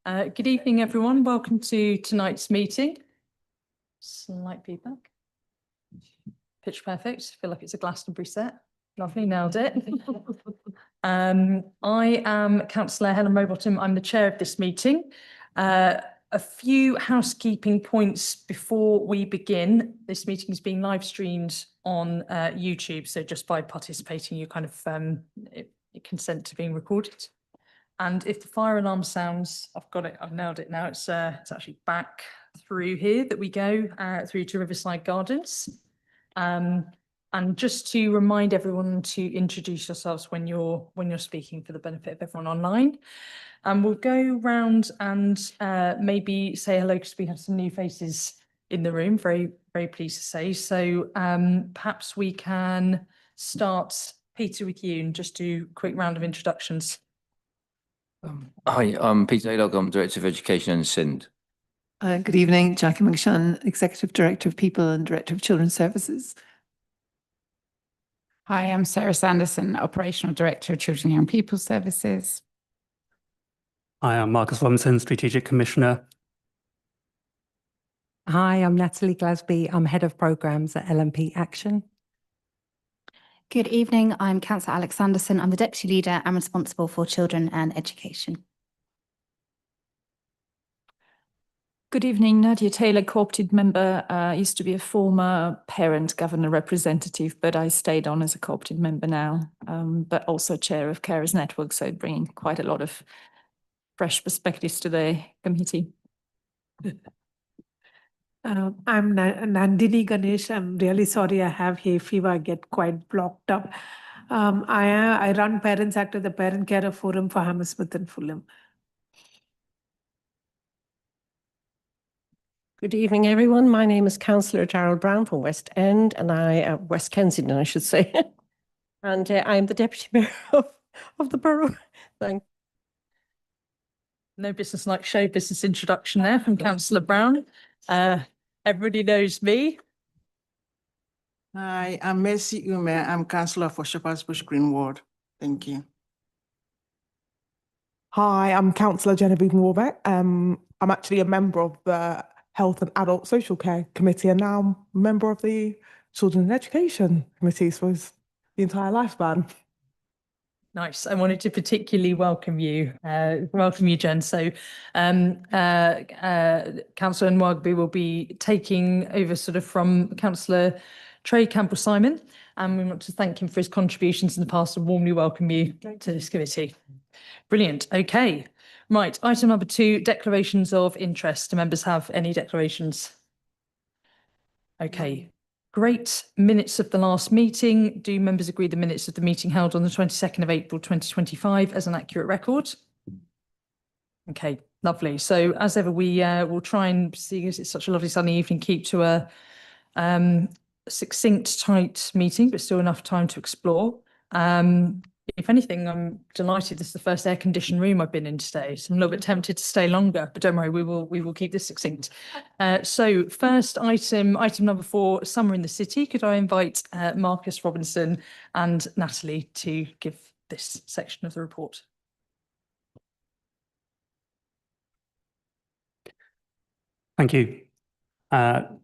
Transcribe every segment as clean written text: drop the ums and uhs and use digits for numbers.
Good evening, everyone. Welcome to tonight's meeting. Slight feedback. Pitch perfect. Feel like it's a Glastonbury set. Lovely, nailed it. I am Councillor Helen Rowbottom. I'm the chair of this meeting. A few housekeeping points before we begin. This meeting is being live streamed on YouTube, so just by participating, you kind of consent to being recorded. And if the fire alarm sounds, I've got it, I've nailed it now. It's actually back through here that we go through to Riverside Gardens. And just to remind everyone to introduce yourselves when you're speaking for the benefit of everyone online. And we'll go round and maybe say hello because we have some new faces in the room. Very, very pleased to say. So perhaps we can start, Peter, with you and just do a quick round of introductions. Hi, I'm Peter Aylock. I'm Director of Education in Sind. Good evening, Jackie McShun, Executive Director of People and Director of Children's Services. Hi, I'm Sarah Sanderson, Operational Director of Children and Young People Services. Hi, I'm Marcus Robinson, Strategic Commissioner. Hi, I'm Natalie Glasby. I'm Head of Programmes at LMP Action. Good evening, I'm Councillor Alex Sanderson. I'm the Deputy Leader and responsible for children and education. Good evening, Nadia Taylor, co-opted member. Used to be a former parent governor representative, but I stayed on as a co-opted member now, but also chair of Carers Network, so bringing quite a lot of fresh perspectives to the committee. I'm Nandini Ganesh. I'm really sorry I have hay fever. I get quite blocked up. I run Parents Act at the Parent Carer Forum for Hammersmith and Fulham. Good evening, everyone. My name is Councillor Gerald Brown from West End, and West Kensington, I should say. And I'm the Deputy Mayor of the borough. Thanks. No business like show business introduction there from Councillor Brown. Everybody knows me. Hi, I'm Mercy Ume. I'm Councillor for Shepherd's Bush Green Ward. Thank you. Hi, I'm Councillor Genevieve Warbeck. I'm actually a member of the Health and Adult Social Care Committee and now I'm a member of the Children and Education Committee, so it's the entire lifespan. Nice. I wanted to particularly welcome you, Jen. So Councillor Nwagbi will be taking over sort of from Councillor Trey Campbell-Simon, and we want to thank him for his contributions in the past and warmly welcome you to this committee. Brilliant. Okay. Right. Item number 2, declarations of interest. Do members have any declarations? Okay. Great. Minutes of the last meeting. Do members agree the minutes of the meeting held on the 22nd of April 2025 as an accurate record? Okay, lovely. So as ever, we will try and, seeing as it's such a lovely sunny evening, keep to a succinct, tight meeting, but still enough time to explore. If anything, I'm delighted this is the first air-conditioned room I've been in today, so I'm a little bit tempted to stay longer, but don't worry, we will keep this succinct. So first item number 4, Summer in the City. Could I invite Marcus Robinson and Natalie to give this section of the report? Thank you. I'm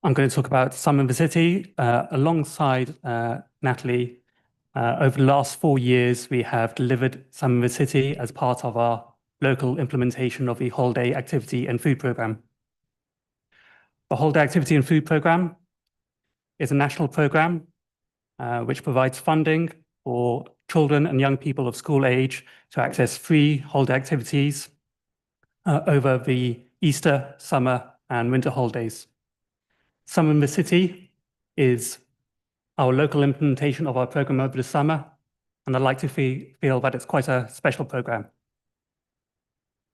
going to talk about Summer in the City alongside Natalie. Over the last 4 years, we have delivered Summer in the City as part of our local implementation of the Holiday Activity and Food Programme. The Holiday Activity and Food Programme is a national programme which provides funding for children and young people of school age to access free holiday activities over the Easter, summer and winter holidays. Summer in the City is our local implementation of our programme over the summer, and I'd like to feel that it's quite a special programme.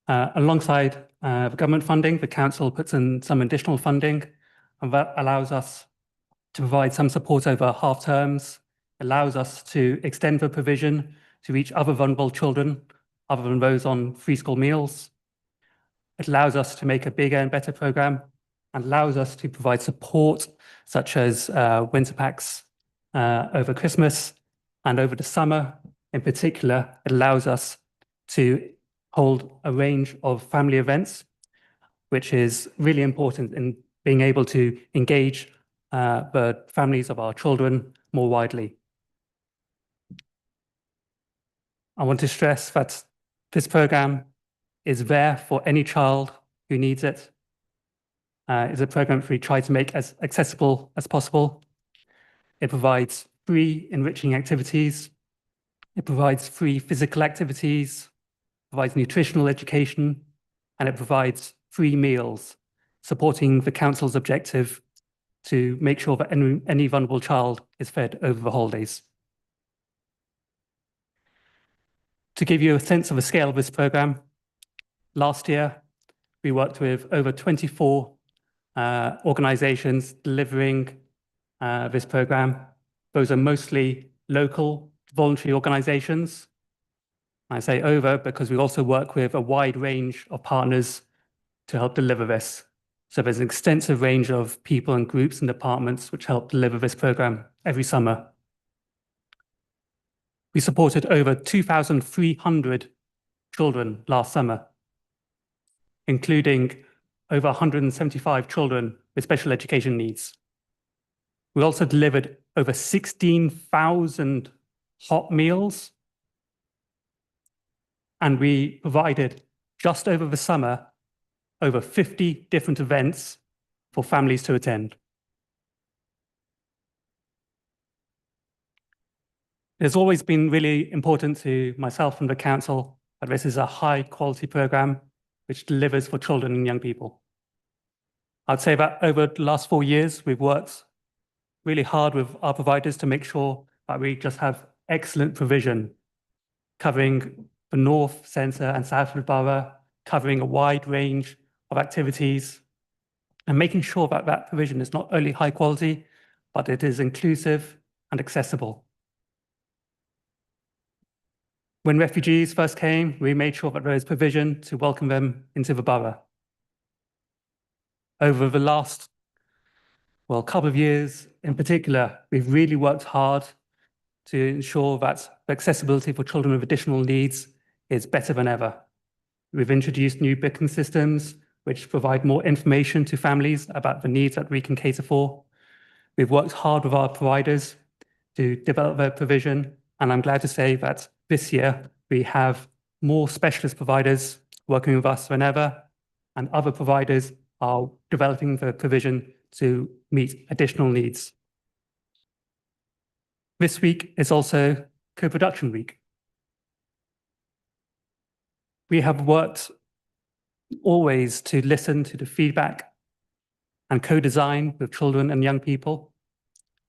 Alongside the government funding, the council puts in some additional funding, and that allows us to provide some support over half terms, allows us to extend the provision to reach other vulnerable children other than those on free school meals. It allows us to make a bigger and better programme and allows us to provide support such as winter packs over Christmas and over the summer. In particular, it allows us to hold a range of family events, which is really important in being able to engage the families of our children more widely. I want to stress that this program is there for any child who needs it. It's a program we try to make as accessible as possible. It provides free enriching activities. It provides free physical activities, provides nutritional education, and it provides free meals, supporting the council's objective to make sure that any vulnerable child is fed over the holidays. To give you a sense of the scale of this program, last year we worked with over 24 organisations delivering this program. Those are mostly local voluntary organisations. I say over because we also work with a wide range of partners to help deliver this. So there's an extensive range of people and groups and departments which help deliver this program every summer. We supported over 2,300 children last summer, including over 175 children with special education needs. We also delivered over 16,000 hot meals, and we provided, just over the summer, over 50 different events for families to attend. It's always been really important to myself and the council that this is a high quality program which delivers for children and young people. I'd say that over the last 4 years, we've worked really hard with our providers to make sure that we just have excellent provision, covering the North, Centre and South of the Borough, covering a wide range of activities, and making sure that that provision is not only high quality, but it is inclusive and accessible. When refugees first came, we made sure that there is provision to welcome them into the borough. Over the last, couple of years in particular, we've really worked hard to ensure that the accessibility for children with additional needs is better than ever. We've introduced new booking systems which provide more information to families about the needs that we can cater for. We've worked hard with our providers to develop their provision, and I'm glad to say that this year we have more specialist providers working with us than ever, and other providers are developing the provision to meet additional needs. This week is also co-production week. We have worked always to listen to the feedback and co-design with children and young people.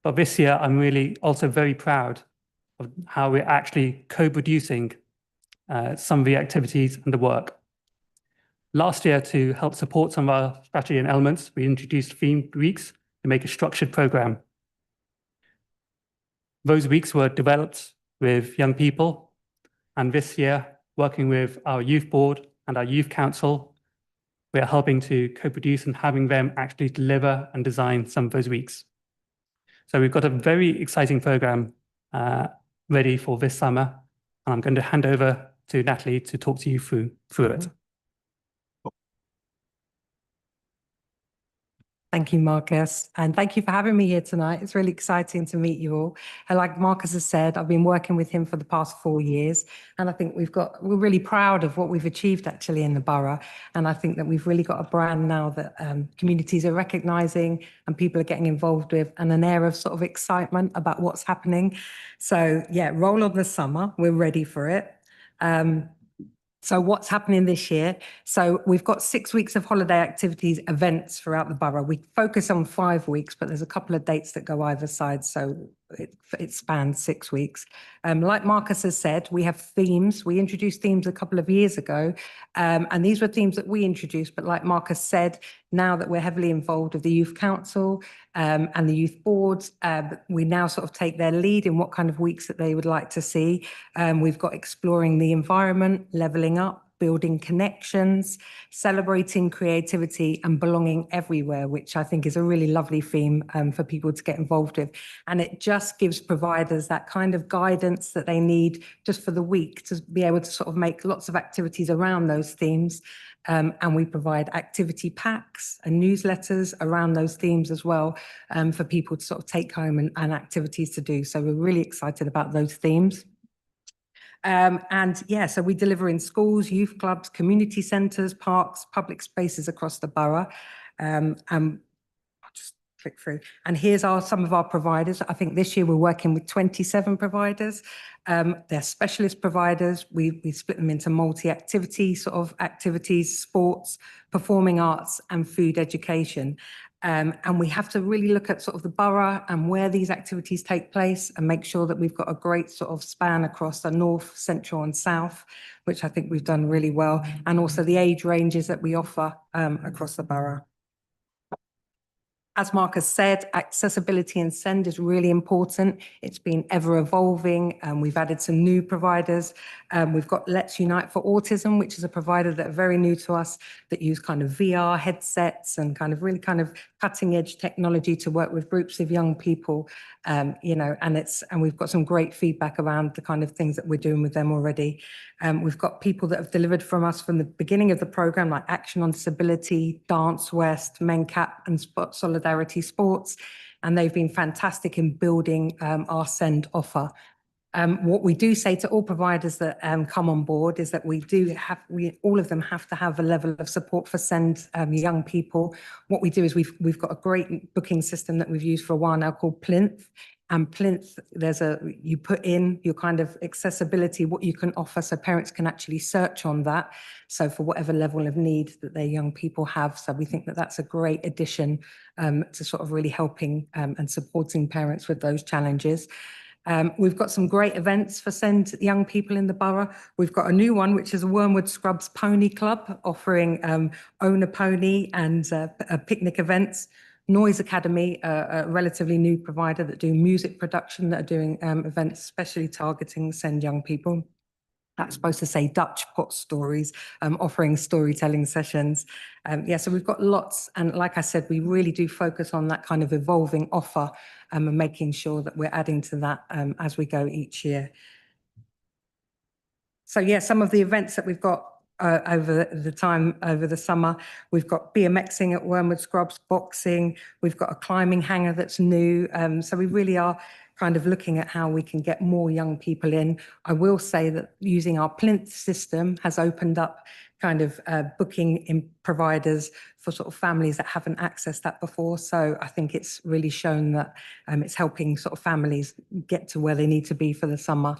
But this year, I'm really also very proud of how we're actually co-producing some of the activities and the work. Last year, to help support some of our strategy and elements, we introduced themed weeks to make a structured program. Those weeks were developed with young people, and this year, working with our youth board and our youth council, we are helping to co-produce and having them actually deliver and design some of those weeks. So we've got a very exciting program ready for this summer, and I'm going to hand over to Natalie to talk to you through it. Thank you, Marcus, and thank you for having me here tonight. It's really exciting to meet you all. And like Marcus has said, I've been working with him for the past 4 years, and I think we're really proud of what we've achieved actually in the borough. And I think that we've really got a brand now that communities are recognising and people are getting involved with, and an air of sort of excitement about what's happening. So yeah, roll on the summer. We're ready for it. So what's happening this year? So we've got 6 weeks of holiday activities, events throughout the borough. We focus on 5 weeks, but there's a couple of dates that go either side, so it spans 6 weeks. Like Marcus has said, we have themes. We introduced themes a couple of years ago, and these were themes that we introduced, but like Marcus said, now that we're heavily involved with the Youth Council and the Youth Boards, we now sort of take their lead in what kind of weeks that they would like to see. We've got exploring the environment, levelling up, building connections, celebrating creativity and belonging everywhere, which I think is a really lovely theme for people to get involved with. And it just gives providers that kind of guidance that they need just for the week to be able to sort of make lots of activities around those themes. And we provide activity packs and newsletters around those themes as well for people to sort of take home and activities to do. So we're really excited about those themes. And yeah, so we deliver in schools, youth clubs, community centres, parks, public spaces across the borough. And I'll just click through. And here's some of our providers. I think this year we're working with 27 providers. They're specialist providers. We split them into multi-activity sort of activities, sports, performing arts and food education. And we have to really look at sort of the borough and where these activities take place and make sure that we've got a great sort of span across the north, central and south, which I think we've done really well. And also the age ranges that we offer across the borough. As Mark has said, accessibility and SEND is really important. It's been ever evolving and we've added some new providers. We've got Let's Unite for Autism, which is a provider that are very new to us that use kind of VR headsets and kind of really kind of cutting edge technology to work with groups of young people, you know, and we've got some great feedback around the kind of things that we're doing with them already. We've got people that have delivered from us from the beginning of the program, like Action on Disability, Dance West, MenCap and Solidarity Sports, and they've been fantastic in building our SEND offer. What we do say to all providers that come on board is that all of them have to have a level of support for SEND young people. What we do is we've got a great booking system that we've used for a while now called Plinth. And Plinth, you put in your kind of accessibility, what you can offer, so parents can actually search on that. So for whatever level of need that their young people have. So we think that that's a great addition to sort of really helping and supporting parents with those challenges. We've got some great events for SEND young people in the borough. We've got a new one, which is a Wormwood Scrubs Pony Club, offering Own a Pony and picnic events. Noise Academy, a relatively new provider that do music production, that are doing events especially targeting SEND young people. That's supposed to say Dutch pot stories, offering storytelling sessions. Yeah, so we've got lots. And like I said, we really do focus on that kind of evolving offer and making sure that we're adding to that as we go each year. So yeah, some of the events that we've got over the summer, we've got BMXing at Wormwood Scrubs, boxing, we've got a climbing hangar that's new. So we really are kind of looking at how we can get more young people in. I will say that using our Plinth system has opened up kind of booking in providers for sort of families that haven't accessed that before. So I think it's really shown that it's helping sort of families get to where they need to be for the summer.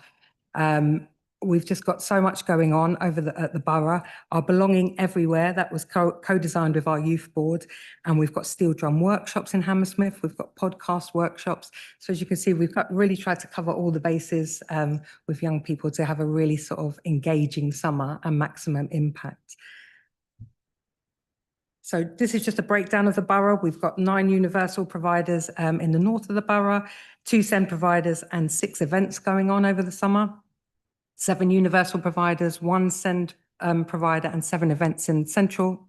We've just got so much going on at the borough. Our Belonging Everywhere, that was co-designed with our youth board. And we've got steel drum workshops in Hammersmith. We've got podcast workshops. So as you can see, we've really tried to cover all the bases with young people to have a really sort of engaging summer and maximum impact. So this is just a breakdown of the borough. We've got 9 universal providers in the north of the borough, 2 SEND providers and 6 events going on over the summer. 7 universal providers, 1 SEND provider and 7 events in central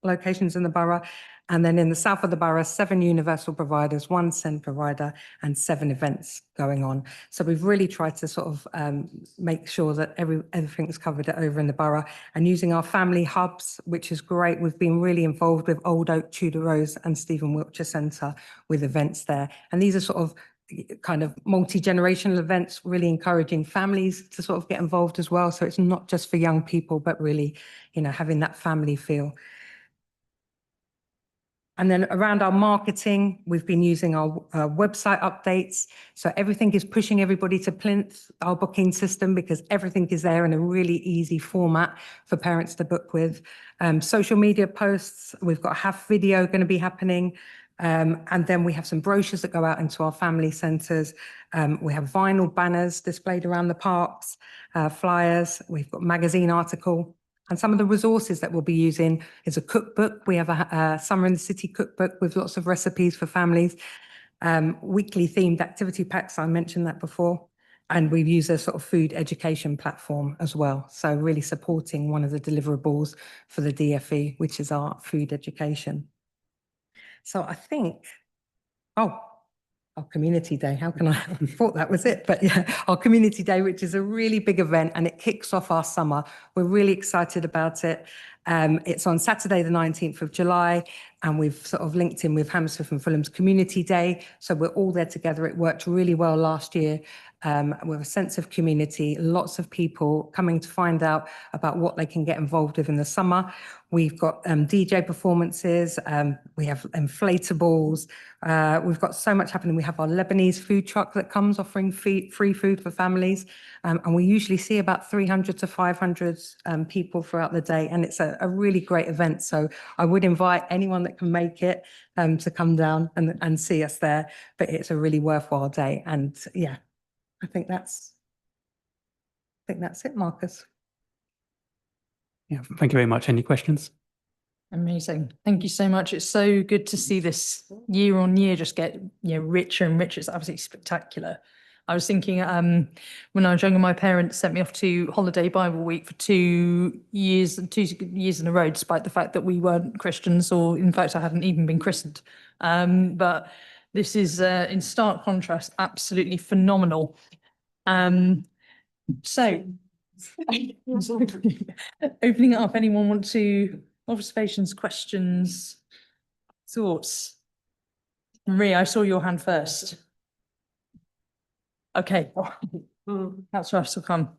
locations in the borough. And then in the south of the borough, 7 universal providers, 1 SEND provider and 7 events going on. So we've really tried to sort of make sure that everything's covered over in the borough, and using our family hubs, which is great. We've been really involved with Old Oak, Tudor Rose and Stephen Wiltshire Centre with events there. And these are sort of kind of multi-generational events, really encouraging families to sort of get involved as well. So it's not just for young people, but really, you know, having that family feel. And then around our marketing, we've been using our website updates. So everything is pushing everybody to Plinth, our booking system, because everything is there in a really easy format for parents to book with. Social media posts, we've got a half video going to be happening. And then we have some brochures that go out into our family centres. We have vinyl banners displayed around the parks, flyers. We've got magazine article. And some of the resources that we'll be using is a cookbook. We have a Summer in the City cookbook with lots of recipes for families. Weekly themed activity packs, I mentioned that before. And we've used a sort of food education platform as well. So really supporting one of the deliverables for the DFE, which is our food education. So I think, our community day, how can I thought that was it? But yeah, our community day, which is a really big event and it kicks off our summer. We're really excited about it. It's on Saturday, the 19th of July, and we've sort of linked in with Hammersmith and Fulham's Community Day. So we're all there together. It worked really well last year with a sense of community, lots of people coming to find out about what they can get involved with in the summer. We've got DJ performances, we have inflatables, we've got so much happening. We have our Lebanese food truck that comes offering free food for families. And we usually see about 300 to 500 people throughout the day. And it's a really great event. So I would invite anyone that can make it to come down and see us there. But it's a really worthwhile day. And yeah, I think that's it, Marcus. Yeah, thank you very much. Any questions? Amazing. Thank you so much. It's so good to see this year on year just get richer and richer. It's absolutely spectacular. I was thinking when I was younger, my parents sent me off to holiday Bible week for 2 years in a row, despite the fact that we weren't Christians, or in fact, I hadn't even been christened. But this is in stark contrast, absolutely phenomenal. So opening it up, anyone want to observations, questions, thoughts? Maria, I saw your hand first. Okay, that's where I shall come.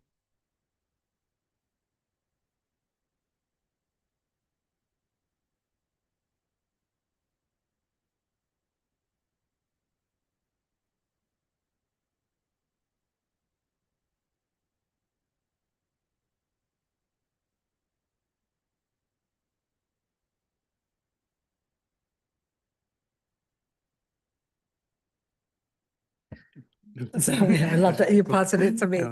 Sorry, I love that you passed it to me.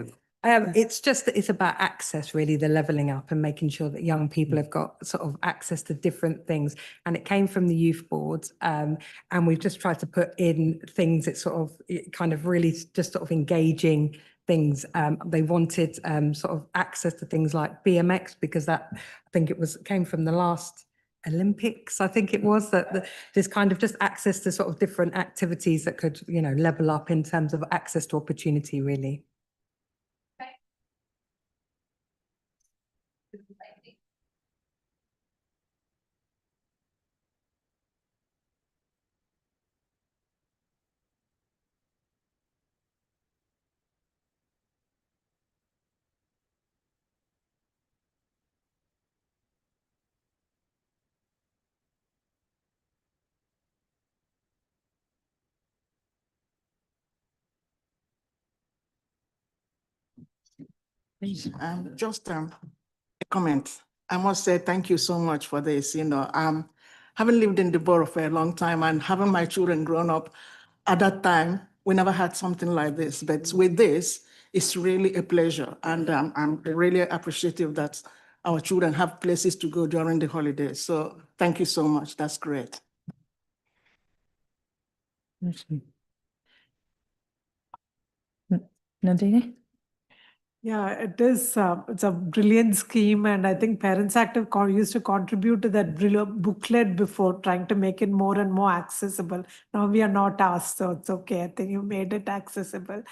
It's just that it's about access, really, the levelling up and making sure that young people have got sort of access to different things. And it came from the youth boards, and we've just tried to put in things that sort of kind of really just sort of engaging things. They wanted sort of access to things like BMX, because that, I think it came from the last Olympics, I think it was, that this kind of just access to sort of different activities that could, level up in terms of access to opportunity, really. Just a comment. I must say thank you so much for this. Having lived in the borough for a long time and having my children grown up, at that time, we never had something like this. But with this, it's really a pleasure. And I'm really appreciative that our children have places to go during the holidays. So thank you so much. That's great. Nadine? Yeah, it is. It's a brilliant scheme, and I think Parents Active used to contribute to that booklet before, trying to make it more and more accessible. Now we are not asked, so it's okay. I think you made it accessible.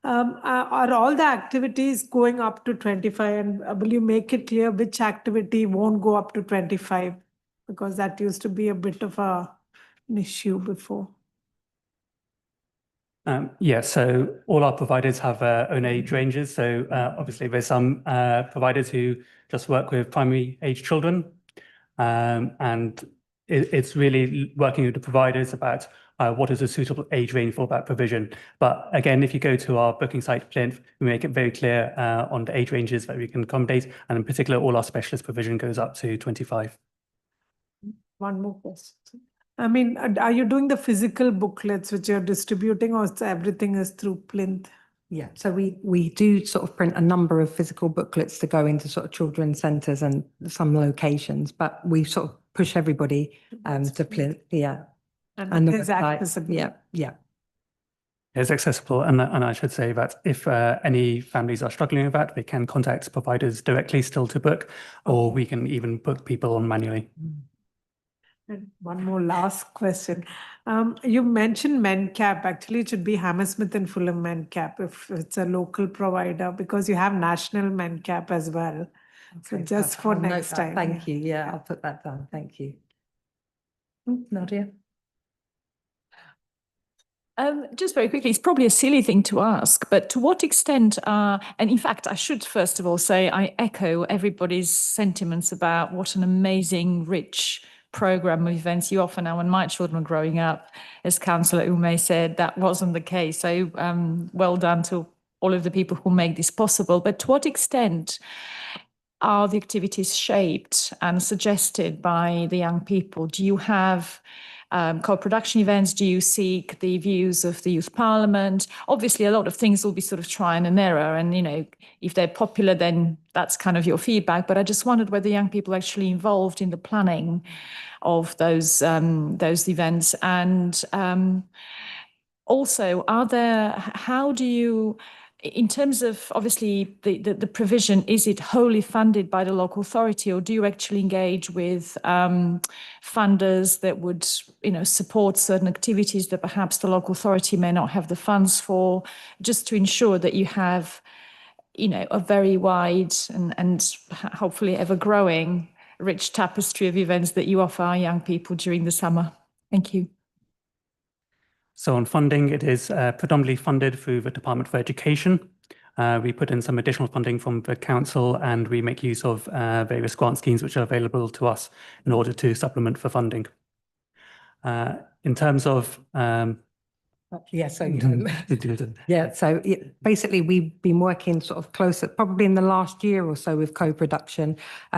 Are all the activities going up to 25? And will you make it clear which activity won't go up to 25? Because that used to be a bit of an issue before. Yeah, so all our providers have their own age ranges. So obviously there's some providers who just work with primary age children. And it's really working with the providers about what is a suitable age range for that provision. But again, if you go to our booking site, Plinth, we make it very clear on the age ranges that we can accommodate. And in particular, all our specialist provision goes up to 25. One more question. I mean, are you doing the physical booklets which you're distributing, or everything is through Plinth? Yeah, so we do sort of print a number of physical booklets to go into sort of children's centres and some locations, but we sort of push everybody to Plinth, yeah. And the it is website, accessible. yeah. It's accessible, and I should say that if any families are struggling with that, they can contact providers directly still to book, or we can even book people on manually. And one more last question. You mentioned MenCap. Actually, it should be Hammersmith and Fulham MenCap if it's a local provider, because you have national MenCap as well. So Okay, just I'll for note next that. time. Thank you. Yeah, I'll put that down. Thank you. Nadia. Just very quickly, it's probably a silly thing to ask, but to what extent and in fact, I should first of all say I echo everybody's sentiments about what an amazing, rich program of events you offer now. When my children were growing up, as Councillor Ume said, that wasn't the case. So well done to all of the people who make this possible. But to what extent are the activities shaped and suggested by the young people? Do you have co-production events? Do you seek the views of the Youth Parliament? Obviously, a lot of things will be sort of trial and error. And, you know, if they're popular, then that's kind of your feedback. But I just wondered whether young people are actually involved in the planning of those events. And also, how do you, in terms of obviously the provision, is it wholly funded by the local authority, or do you actually engage with funders that would, you know, support certain activities that perhaps the local authority may not have the funds for, just to ensure that you have, you know, a very wide and hopefully ever growing rich tapestry of events that you offer our young people during the summer? Thank you. So on funding, it is predominantly funded through the Department for Education. We put in some additional funding from the council, and we make use of various grant schemes which are available to us in order to supplement for funding. In terms of Yeah, so basically we've been working sort of closer, probably in the last year or so, with co-production.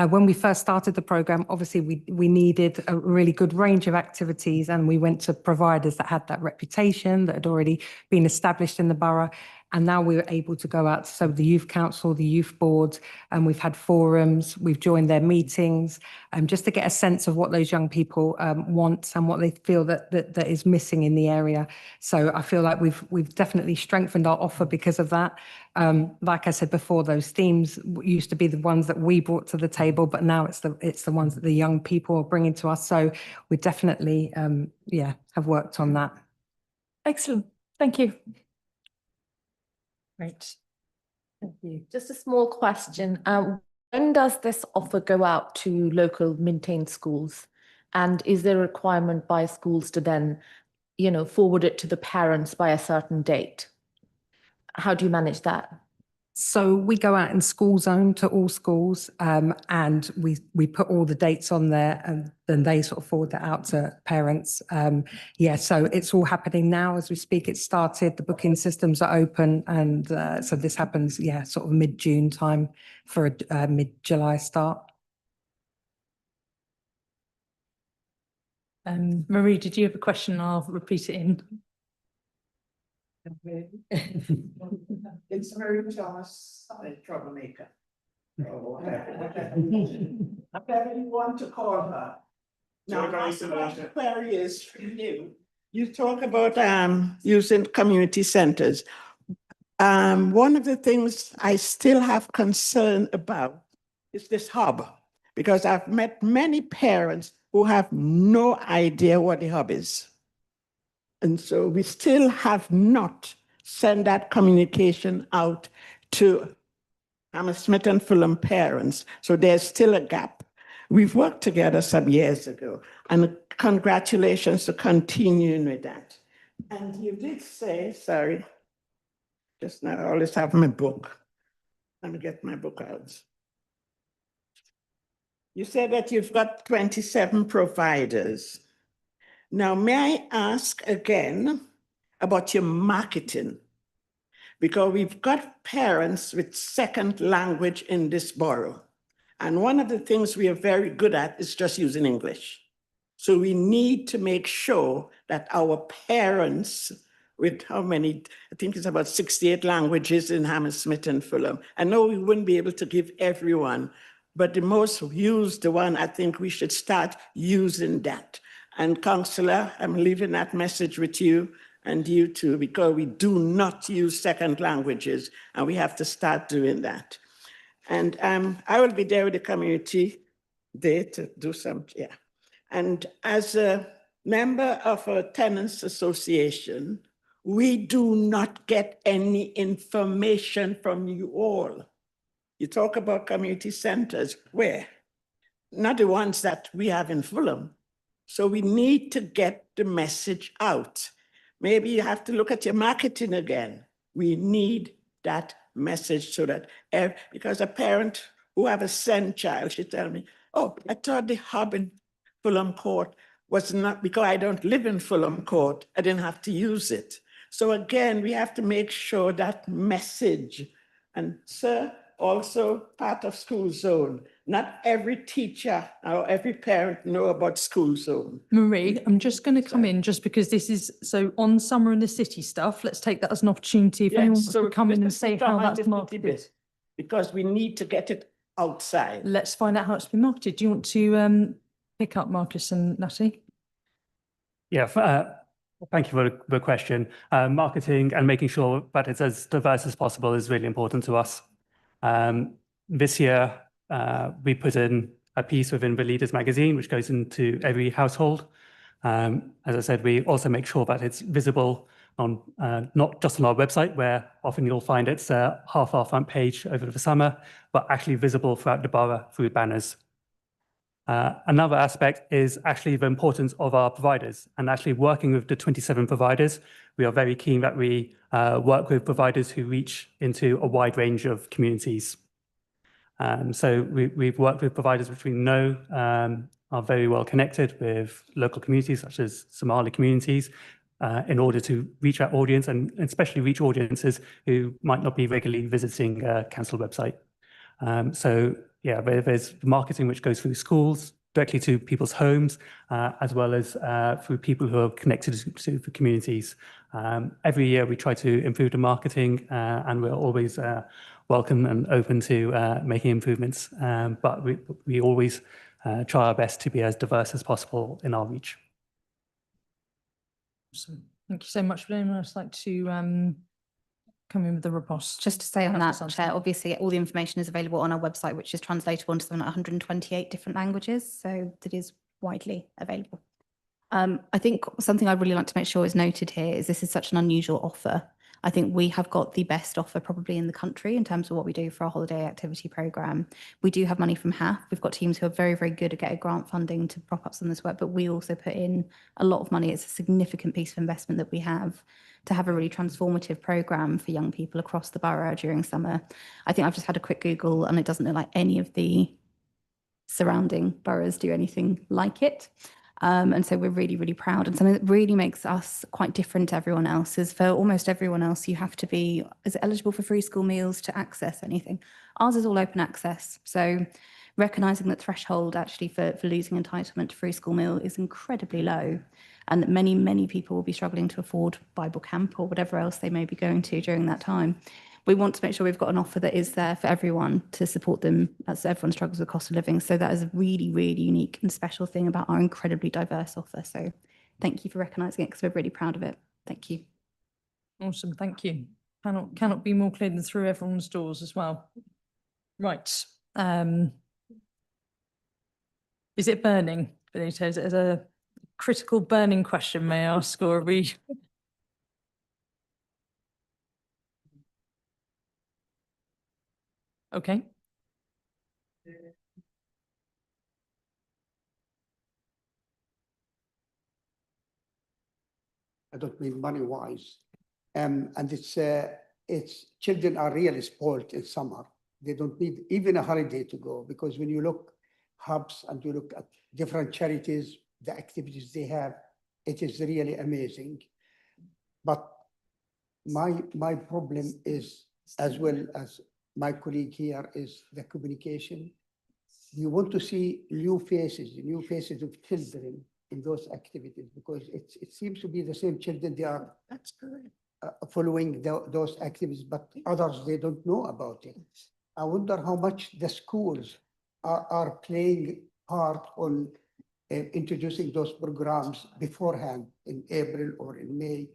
When we first started the program, obviously we needed a really good range of activities, and we went to providers that had that reputation, that had already been established in the borough. And now we're able to go out to the youth council, the youth boards, and we've had forums, we've joined their meetings, just to get a sense of what those young people want and what they feel that is missing in the area. So I feel like we've definitely strengthened our offer because of that. Like I said before, those themes used to be the ones that we brought to the table, but now it's the ones that the young people are bringing to us. So we definitely, have worked on that. Excellent. Thank you. Great. Thank you. Just a small question. When does this offer go out to local maintained schools? And is there a requirement by schools to then, you know, forward it to the parents by a certain date? How do you manage that? So we go out in school zone to all schools, and we put all the dates on there, and then they sort of forward that out to parents. So it's all happening now as we speak. It started, the booking systems are open, and so this happens, sort of mid-June time for a mid-July start. Marie, did you have a question? I'll repeat it in. It's Mary Thomas, troublemaker. Whatever you want to call her. Now, my query is for you. You talk about using community centers. One of the things I still have concern about is this hub, because I've met many parents who have no idea what the hub is. And so we still have not sent that communication out to Hammersmith and Fulham parents. So there's still a gap. We've worked together some years ago, and congratulations to continuing with that. And you did say, sorry, just now I always have my book. Let me get my book out. You said that you've got 27 providers. Now, may I ask again about your marketing? Because we've got parents with second language in this borough. And one of the things we are very good at is just using English. So we need to make sure that our parents, with how many, I think it's about 68 languages in Hammersmith and Fulham. I know we wouldn't be able to give everyone, but the most used one, I think we should start using that. And Councillor, I'm leaving that message with you. and you too, because we do not use second languages, and we have to start doing that. And I will be there with the community day to do some, yeah. And as a member of a tenants association, we do not get any information from you all. You talk about community centers, where? Not the ones that we have in Fulham. So we need to get the message out. Maybe you have to look at your marketing again. We need that message so that, because a parent who have a SEND child, she tell me, oh, I thought the hub in Fulham Court was not, because I don't live in Fulham Court, I didn't have to use it. So again, we have to make sure that message, and sir, also part of school zone. Not every teacher or every parent know about school zone. Marie, I'm just going to come in just because this is, so on summer in the city stuff, let's take that as an opportunity. If anyone wants to come in and say how that's marketed. Because we need to get it outside. Let's find out how it's been marketed. Do you want to pick up, Marcus and Natty? Yeah, thank you for the question. Marketing and making sure that it's as diverse as possible is really important to us. This year, we put in a piece within the Leaders magazine, which goes into every household. As I said, we also make sure that it's visible on not just on our website, where often you'll find it's half our front page over the summer, but actually visible throughout the borough through banners. Another aspect is actually the importance of our providers, and actually working with the 27 providers. We are very keen that we work with providers who reach into a wide range of communities. So we've worked with providers which we know are very well connected with local communities, such as Somali communities, in order to reach our audience, and especially reach audiences who might not be regularly visiting a council website. So yeah, there's marketing which goes through schools, directly to people's homes, as well as through people who are connected to the communities. Every year we try to improve the marketing, and we're always welcome and open to making improvements. But we always try our best to be as diverse as possible in our reach. Awesome. Thank you so much. Would anyone else like to come in with the riposte? Just to say on that, Chair, obviously all the information is available on our website, which is translatable into something like 128 different languages. So it is widely available. I think something I'd really like to make sure is noted here is this is such an unusual offer. I think we have got the best offer probably in the country in terms of what we do for our holiday activity programme. We do have money from HAF. We've got teams who are very, very good at getting grant funding to prop up some of this work, but we also put in a lot of money. It's a significant piece of investment that we have to have a really transformative programme for young people across the borough during summer. I think I've just had a quick Google and it doesn't look like any of the surrounding boroughs do anything like it. And so we're really, really proud. And something that really makes us quite different to everyone else is for almost everyone else, you have to be eligible for free school meals to access anything. Ours is all open access. So recognising that threshold actually for losing entitlement to free school meal is incredibly low, and that many, many people will be struggling to afford Bible camp or whatever else they may be going to during that time. We want to make sure we've got an offer that is there for everyone to support them as everyone struggles with cost of living. So that is a really, really unique and special thing about our incredibly diverse offer. So thank you for recognising it because we're really proud of it. Thank you. Awesome, thank you. Cannot be more clear than through everyone's doors as well. Right. Is it burning, Benito? Is it a critical burning question, may I ask, or are we? Okay. I don't mean money-wise, and it's children are really spoiled in summer. They don't need even a holiday to go, because when you look hubs and you look at different charities, the activities they have, it is really amazing. But my problem is, as well as my colleague here, is the communication. You want to see new faces of children in those activities, because it seems to be the same children. They are following those activities, but others, they don't know about it. I wonder how much the schools are playing part on introducing those programs beforehand in April or in May,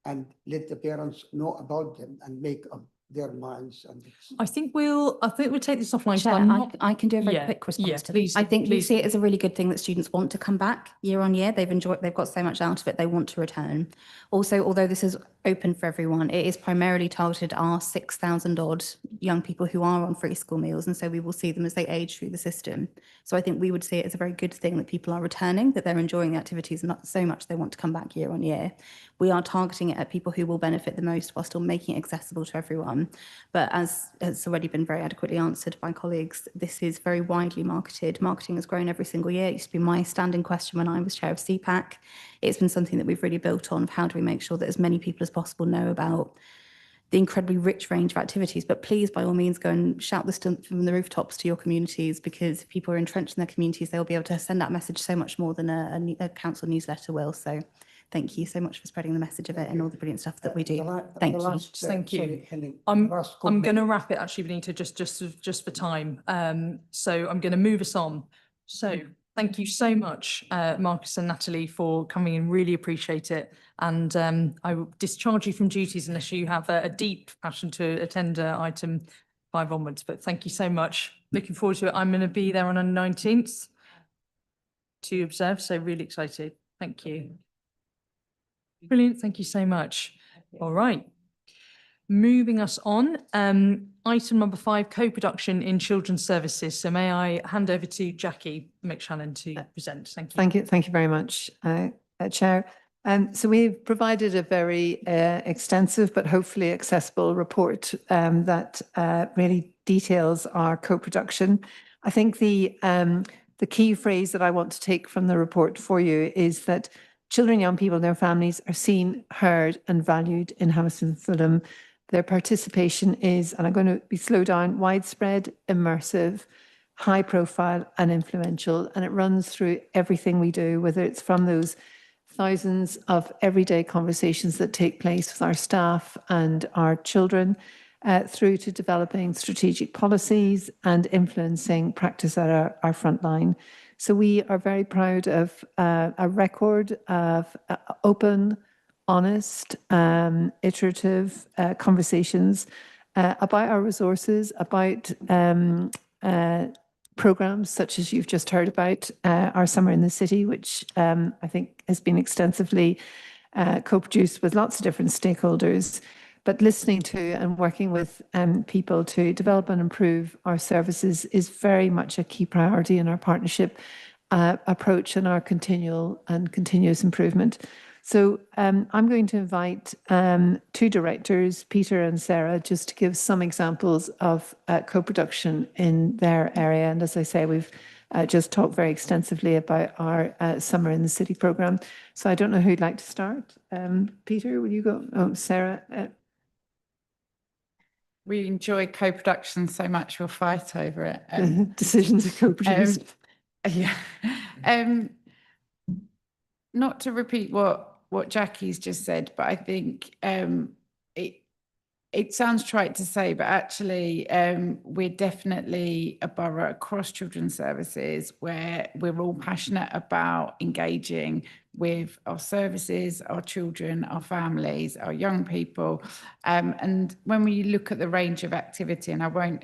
and let the parents know about them and make up their minds. And I think we'll take this offline. So Chair, I'm not- I can do a very Yeah, quick response yeah, to please that. I do, think we please see it do. as a really good thing that students want to come back year on year. They've got so much out of it, they want to return. Also, although this is open for everyone, it is primarily targeted at our 6,000 odd young people who are on free school meals. And so we will see them as they age through the system. So I think we would see it as a very good thing that people are returning, that they're enjoying the activities not so much they want to come back year on year. We are targeting it at people who will benefit the most while still making it accessible to everyone. But as has already been very adequately answered by colleagues, this is very widely marketed. Marketing has grown every single year. It used to be my standing question when I was chair of CPAC. It's been something that we've really built on of how do we make sure that as many people as possible know about the incredibly rich range of activities. But please, by all means, go and shout this from the rooftops to your communities, because if people are entrenched in their communities, they'll be able to send that message so much more than a council newsletter will. So thank you so much for spreading the message of it and all the brilliant stuff that we do. Thank you. Thank you. Sorry, Helen, I'm comment. going to wrap it actually, Benita, just for time. So I'm going to move us on. So thank you so much, Marcus and Natalie, for coming in. Really appreciate it. And I will discharge you from duties unless you have a deep passion to attend item 5 onwards. But thank you so much. Looking forward to it. I'm going to be there on the 19th to observe. So really excited. Thank you. Brilliant. Thank you so much. All right. Moving us on. Item number 5, co-production in children's services. So may I hand over to Jackie McShannon to present. Thank you. Thank you very much, Chair. So we've provided a very extensive but hopefully accessible report that really details our co-production. I think the key phrase that I want to take from the report for you is that children, young people and their families are seen, heard and valued in Hammersmith and Fulham. Their participation is, and I'm going to be slow down, widespread, immersive, high profile and influential. And it runs through everything we do, whether it's from those thousands of everyday conversations that take place with our staff and our children, through to developing strategic policies and influencing practice at our front line. So we are very proud of a record of open, honest, iterative conversations about our resources, about programs such as you've just heard about, our Summer in the City, which I think has been extensively co-produced with lots of different stakeholders. But listening to and working with people to develop and improve our services is very much a key priority in our partnership approach and our continuous improvement. So I'm going to invite 2 directors, Peter and Sarah, just to give some examples of co-production in their area. And as I say, we've just talked very extensively about our Summer in the City programme. So I don't know who'd like to start. Peter, will you go? Oh, Sarah. We enjoy co-production so much, we'll fight over it. Decisions are co-produced. Yeah. Not to repeat what Jackie's just said, but I think it sounds trite to say, but actually we're definitely a borough across children's services where we're all passionate about engaging with our services, our children, our families, our young people. And when we look at the range of activity, and I won't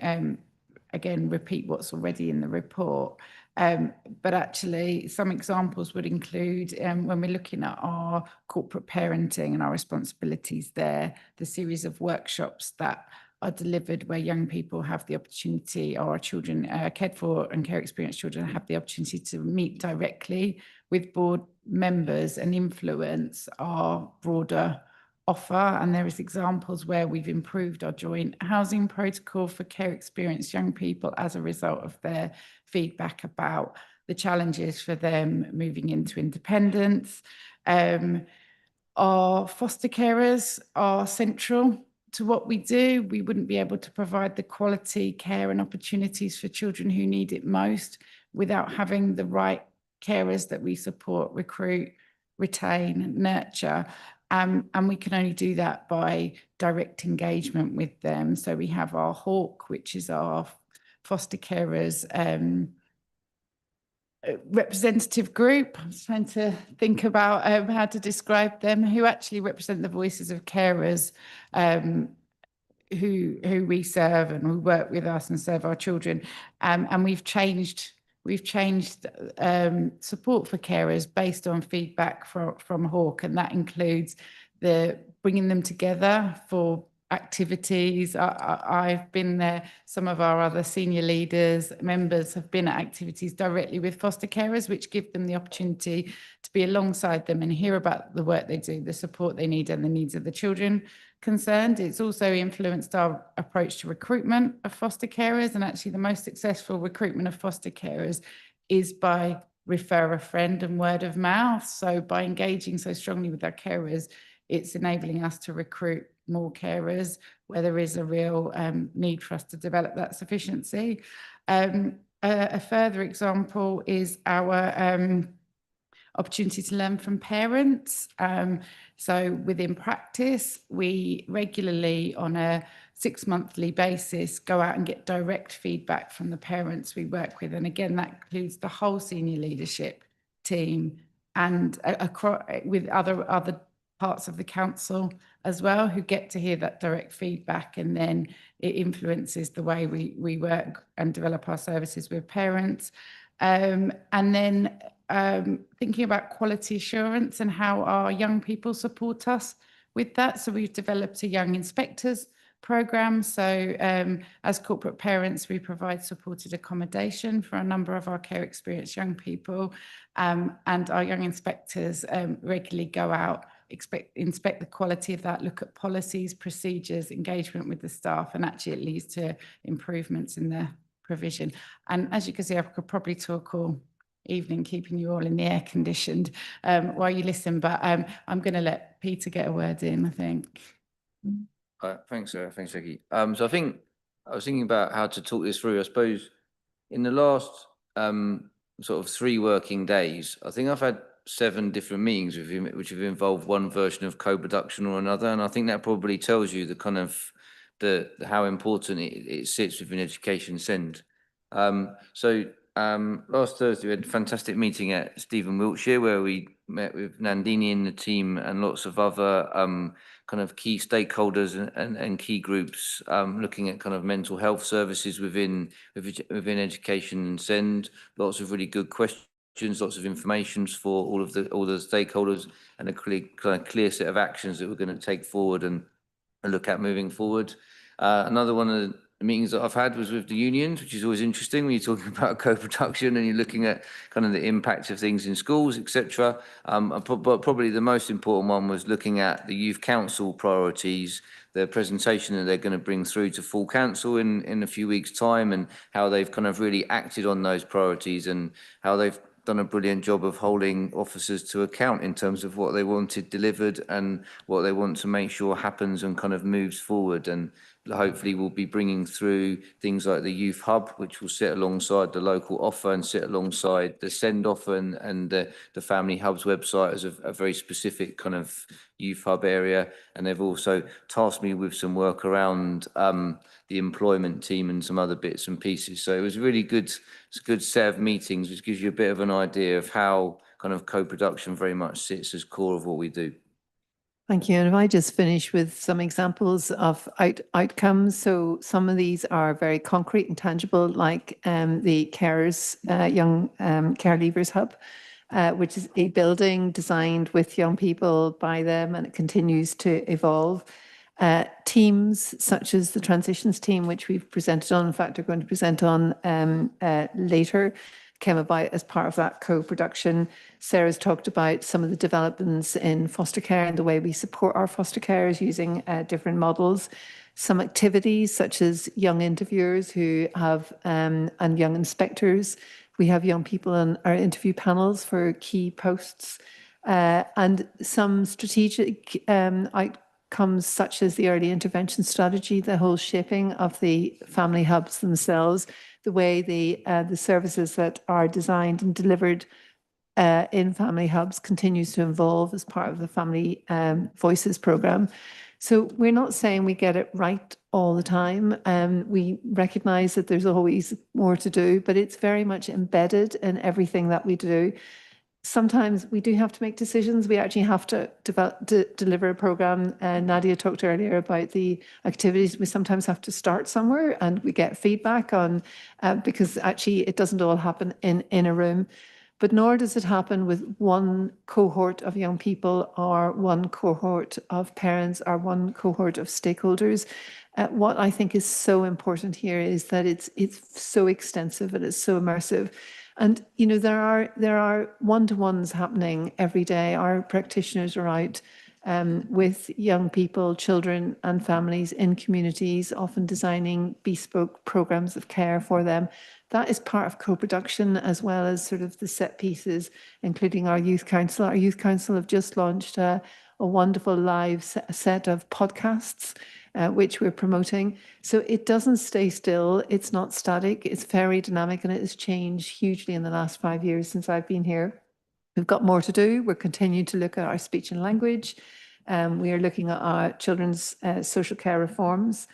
again repeat what's already in the report, but actually some examples would include when we're looking at our corporate parenting and our responsibilities there, the series of workshops that are delivered where young people have the opportunity, or our children cared for and care experienced children have the opportunity to meet directly with board members and influence our broader offer. And there is examples where we've improved our joint housing protocol for care experienced young people as a result of their feedback about the challenges for them moving into independence. Our foster carers are central to what we do. We wouldn't be able to provide the quality care and opportunities for children who need it most without having the right carers that we support, recruit, retain, nurture. And we can only do that by direct engagement with them. So we have our Hawk, which is our foster carers representative group. I was trying to think about how to describe them, who actually represent the voices of carers who we serve and who work with us and serve our children. And we've changed support for carers based on feedback from Hawke, and that includes the bringing them together for activities. I've been there. Some of our other senior leaders, members have been at activities directly with foster carers, which give them the opportunity to be alongside them and hear about the work they do, the support they need and the needs of the children concerned. It's also influenced our approach to recruitment of foster carers, and actually the most successful recruitment of foster carers is by refer a friend and word of mouth. So by engaging so strongly with our carers, it's enabling us to recruit more carers where there is a real need for us to develop that sufficiency. A further example is our opportunity to learn from parents. So within practice, we regularly on a 6-monthly basis go out and get direct feedback from the parents we work with. And again, that includes the whole senior leadership team and across with other parts of the council as well, who get to hear that direct feedback, and then it influences the way we work and develop our services with parents. And then thinking about quality assurance and how our young people support us with that. So we've developed a young inspectors program. So as corporate parents, we provide supported accommodation for a number of our care experienced young people. And our young inspectors regularly go out, inspect the quality of that, look at policies, procedures, engagement with the staff, and actually it leads to improvements in the provision. And as you can see, I could probably talk all evening, keeping you all in the air conditioned while you listen, but I'm going to let Peter get a word in, I think. Thanks, thanks, Vicky. So I think I was thinking about how to talk this through. I suppose in the last sort of 3 working days, I think I've had 7 different meetings with him, which have involved one version of co-production or another, and I think that probably tells you the kind of how important it sits within education send. Last Thursday we had a fantastic meeting at Stephen Wiltshire where we met with Nandini and the team and lots of other kind of key stakeholders and key groups looking at kind of mental health services within education and send. Lots of really good questions, lots of information for all the stakeholders, and a clear set of actions that we're going to take forward and look at moving forward. Another one of the meetings that I've had was with the unions, which is always interesting when you're talking about co-production and you're looking at kind of the impact of things in schools, etc. But probably the most important one was looking at the youth council priorities, the presentation that they're going to bring through to full council in a few weeks' time, and how they've kind of really acted on those priorities and how they've done a brilliant job of holding officers to account in terms of what they wanted delivered and what they want to make sure happens and kind of moves forward. And hopefully we'll be bringing through things like the youth hub, which will sit alongside the local offer and sit alongside the send offer and the family hub's website as a very specific kind of youth hub area. And they've also tasked me with some work around the employment team and some other bits and pieces. So it was a really good set of meetings, which gives you a bit of an idea of how kind of co-production very much sits as core of what we do. Thank you. And if I just finish with some examples of outcomes. So some of these are very concrete and tangible, like the carers, young care leavers hub, which is a building designed with young people by them, and it continues to evolve. Teams such as the transitions team, which we've presented on, in fact, are going to present on later, came about as part of that co-production. Sarah's talked about some of the developments in foster care and the way we support our foster carers using different models. Some activities such as young interviewers who have, and young inspectors. We have young people on our interview panels for key posts, and some strategic outcomes such as the early intervention strategy, the whole shaping of the family hubs themselves, the way the services that are designed and delivered in family hubs continues to evolve as part of the Family Voices programme. So we're not saying we get it right all the time. We recognize that there's always more to do, but it's very much embedded in everything that we do. Sometimes we do have to make decisions. We actually have to deliver a program. Nadia talked earlier about the activities. We sometimes have to start somewhere and we get feedback on, because actually it doesn't all happen in a room. But nor does it happen with one cohort of young people or one cohort of parents or one cohort of stakeholders. What I think is so important here is that it's so extensive and it's so immersive. And you know, there are one-to-ones happening every day. Our practitioners are out with young people, children and families in communities, often designing bespoke programs of care for them. That is part of co-production, as well as sort of the set pieces, including our youth council. Our youth council have just launched a wonderful live set of podcasts, which we're promoting. So it doesn't stay still. It's not static. It's very dynamic, and it has changed hugely in the last 5 years since I've been here. We've got more to do. We're continuing to look at our speech and language. We are looking at our children's social care reforms.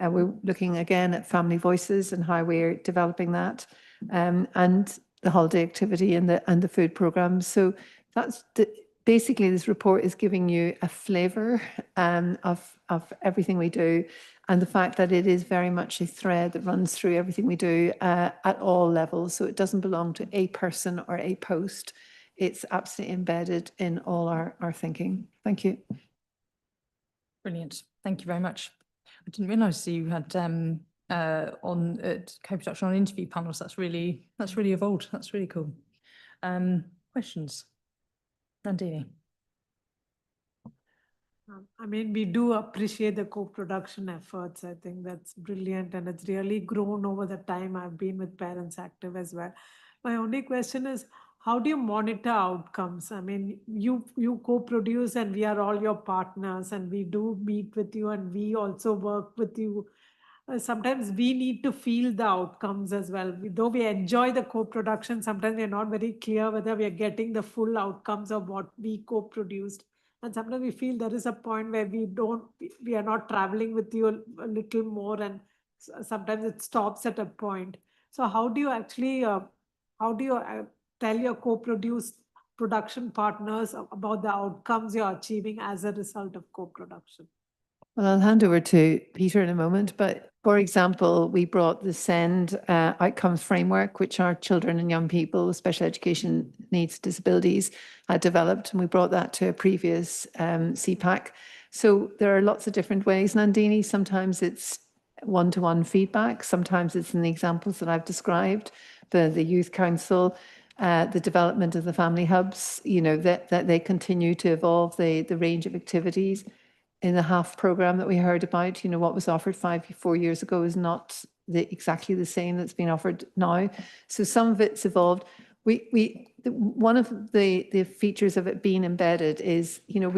We're looking again at family voices and how we're developing that, and the holiday activity and the food programs. So that's basically, this report is giving you a flavour of everything we do, and the fact that it is very much a thread that runs through everything we do at all levels. So it doesn't belong to a person or a post. It's absolutely embedded in all our thinking. Thank you. Brilliant. Thank you very much. I didn't realise you had on co-production on interview panels. That's really evolved. That's really cool. Questions? Nandini. I mean, we do appreciate the co-production efforts. I think that's brilliant, and it's really grown over the time I've been with Parents Active as well. My only question is, how do you monitor outcomes? I mean, you co-produce and we are all your partners, and we do meet with you and we also work with you. Sometimes we need to feel the outcomes as well. Though we enjoy the co-production, sometimes we're not very clear whether we are getting the full outcomes of what we co-produced. And sometimes we feel there is a point where we are not traveling with you a little more, and sometimes it stops at a point. So how do you actually, tell your production partners about the outcomes you're achieving as a result of co-production? Well, I'll hand over to Peter in a moment, but for example, we brought the SEND outcomes framework, which our children and young people with special education needs, disabilities had developed, and we brought that to a previous CPAC. So there are lots of different ways, Nandini. Sometimes it's one-to-one feedback. Sometimes it's in the examples that I've described, the youth council, the development of the family hubs, you know, that they continue to evolve the range of activities. In the HALF program that we heard about, you know, what was offered 4 years ago is not exactly the same that's being offered now. So some of it's evolved. One of the features of it being embedded is, you know,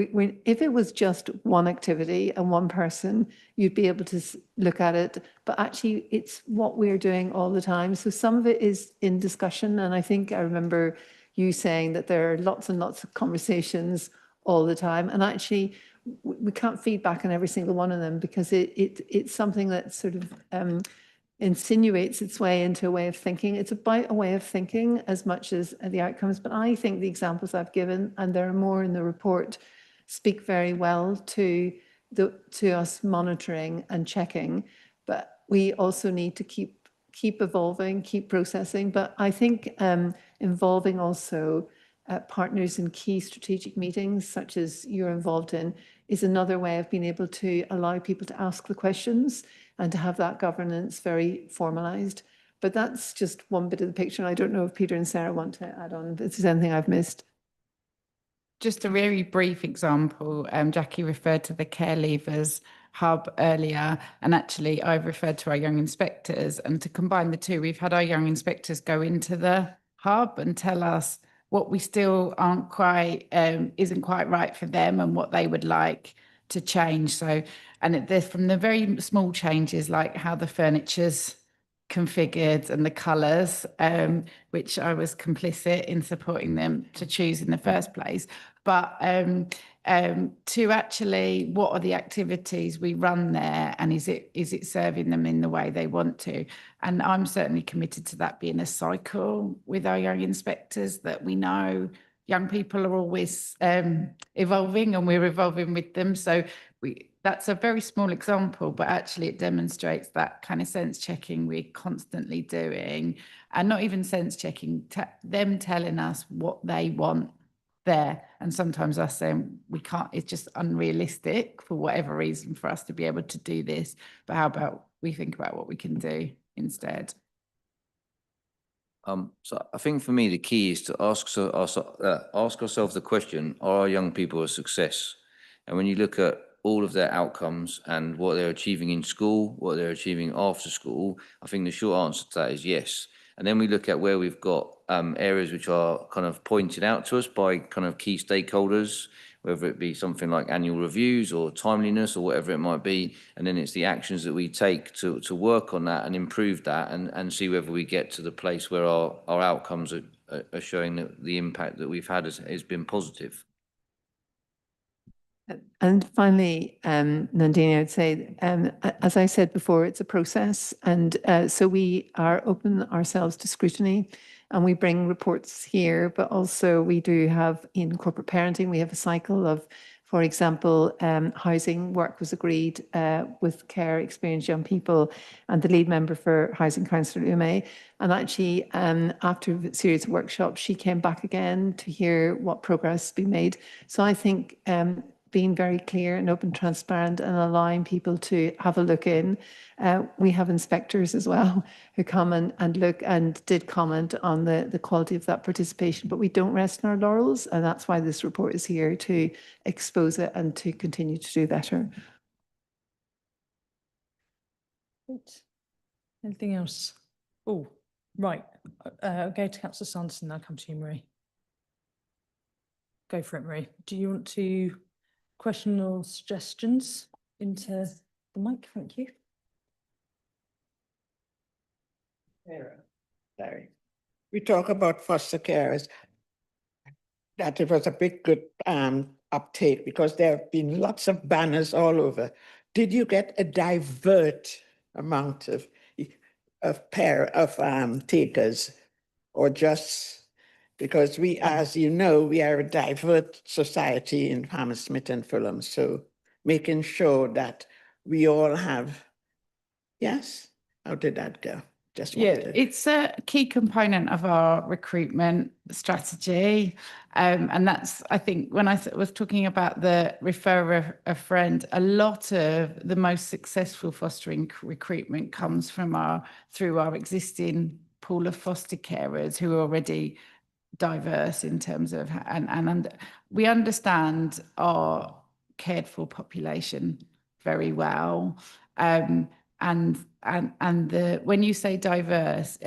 if it was just one activity and one person, you'd be able to look at it, but actually it's what we're doing all the time. So some of it is in discussion, and I think I remember you saying that there are lots and lots of conversations all the time, and actually we can't feed back on every single one of them, because it's something that sort of insinuates its way into a way of thinking. It's about a way of thinking as much as the outcomes. But I think the examples I've given, and there are more in the report, speak very well to us monitoring and checking. But we also need to keep evolving, keep processing. But I think involving also partners in key strategic meetings, such as you're involved in, is another way of being able to allow people to ask the questions and to have that governance very formalized. But that's just one bit of the picture. I don't know if Peter and Sarah want to add on, if there's anything I've missed. Just a very brief example, Jackie referred to the Care Leavers Hub earlier, and actually I've referred to our young inspectors, and to combine the two, we've had our young inspectors go into the hub and tell us what we still aren't quite, isn't quite right for them, and what they would like to change. So, and there's from the very small changes, like how the furniture's configured and the colours, which I was complicit in supporting them to choose in the first place. But to actually what are the activities we run there, and is it serving them in the way they want to? And I'm certainly committed to that being a cycle with our young inspectors, that we know young people are always evolving and we're evolving with them. So that's a very small example, but actually it demonstrates that kind of sense checking we're constantly doing, and not even sense checking, them telling us what they want there. And sometimes us saying we can't, it's just unrealistic for whatever reason for us to be able to do this. But how about we think about what we can do instead? So I think for me, the key is to ask ourselves the question, are our young people a success? And when you look at all of their outcomes and what they're achieving in school, what they're achieving after school, I think the short answer to that is yes. And then we look at where we've got areas which are kind of pointed out to us by kind of key stakeholders, whether it be something like annual reviews or timeliness or whatever it might be. And then it's the actions that we take to work on that and improve that, and see whether we get to the place where our outcomes are showing that the impact that we've had has been positive. And finally, Nandini, I'd say, as I said before, it's a process. And so we are open ourselves to scrutiny, and we bring reports here, but also we do have in corporate parenting, we have a cycle of, for example, housing work was agreed with care experienced young people and the lead member for Housing Councillor Ume. And actually, after a series of workshops, she came back again to hear what progress has been made. So I think being very clear and open, transparent, and allowing people to have a look in. We have inspectors as well who come and look and did comment on the quality of that participation, but we don't rest on our laurels, and that's why this report is here, to expose it and to continue to do better. Anything else? Oh, right. I'll go to Councillor Sanderson, I'll come to you, Marie. Go for it, Marie. Do you want to question or suggestions into the mic? Thank you. Sorry. We talk about foster carers, that it was a big good uptake because there have been lots of banners all over. Did you get a divert amount of takers, or just because we, as you know, we are a divert society in Hammersmith and Fulham, so making sure that we all have, yes? How did that go? Just It's a key component of our recruitment strategy. And that's, I think, when I was talking about the refer a friend, a lot of the most successful fostering recruitment comes from through our existing pool of foster carers who are already diverse in terms of, and we understand our cared for population very well. When you say diverse,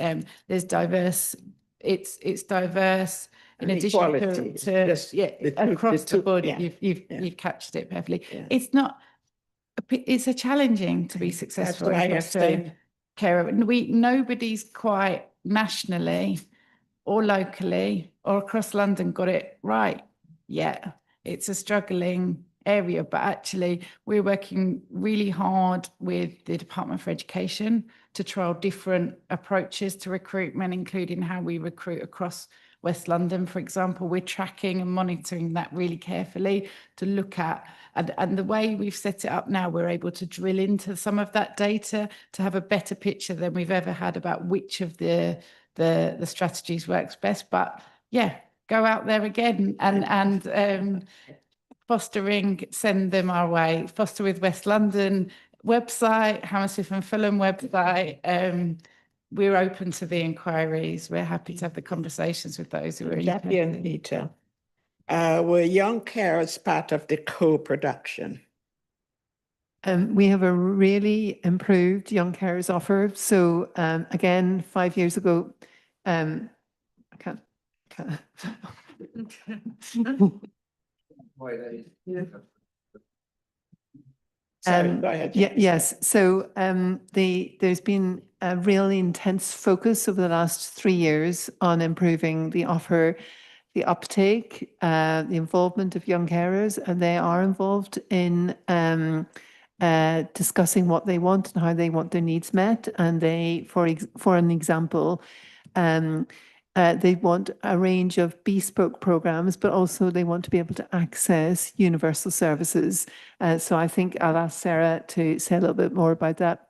there's diverse, it's diverse in addition to across the board. You've captured it perfectly. Yeah. It's not, it's a challenging to be successful in fostering care. Nobody's quite nationally or locally or across London got it right yet. It's a struggling area, but actually we're working really hard with the Department for Education to trial different approaches to recruitment, including how we recruit across West London, for example. We're tracking and monitoring that really carefully to look at, and the way we've set it up now, we're able to drill into some of that data to have a better picture than we've ever had about which of the strategies works best. But yeah, go out there again and fostering, send them our way. Foster with West London website, Hammersmith and Fulham website. We're open to the inquiries. We're happy to have the conversations with those who are interested. Peter, were young carers part of the co-production? We have a really improved young carers offer. So again, 5 years ago, I can't. Go ahead. Yes. So there's been a really intense focus over the last 3 years on improving the offer. the uptake, the involvement of young carers, and they are involved in discussing what they want and how they want their needs met. And they, for an example, they want a range of bespoke programs, but also they want to be able to access universal services. So I think I'll ask Sarah to say a little bit more about that.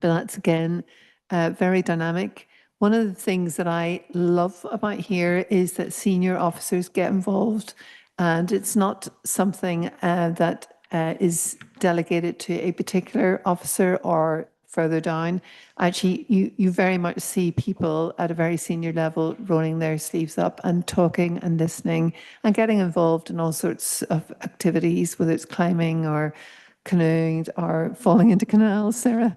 But that's, again, very dynamic. One of the things that I love about here is that senior officers get involved, and it's not something that is delegated to a particular officer or further down. Actually, you very much see people at a very senior level rolling their sleeves up and talking and listening and getting involved in all sorts of activities, whether it's climbing or canoeing or falling into canals. Sarah?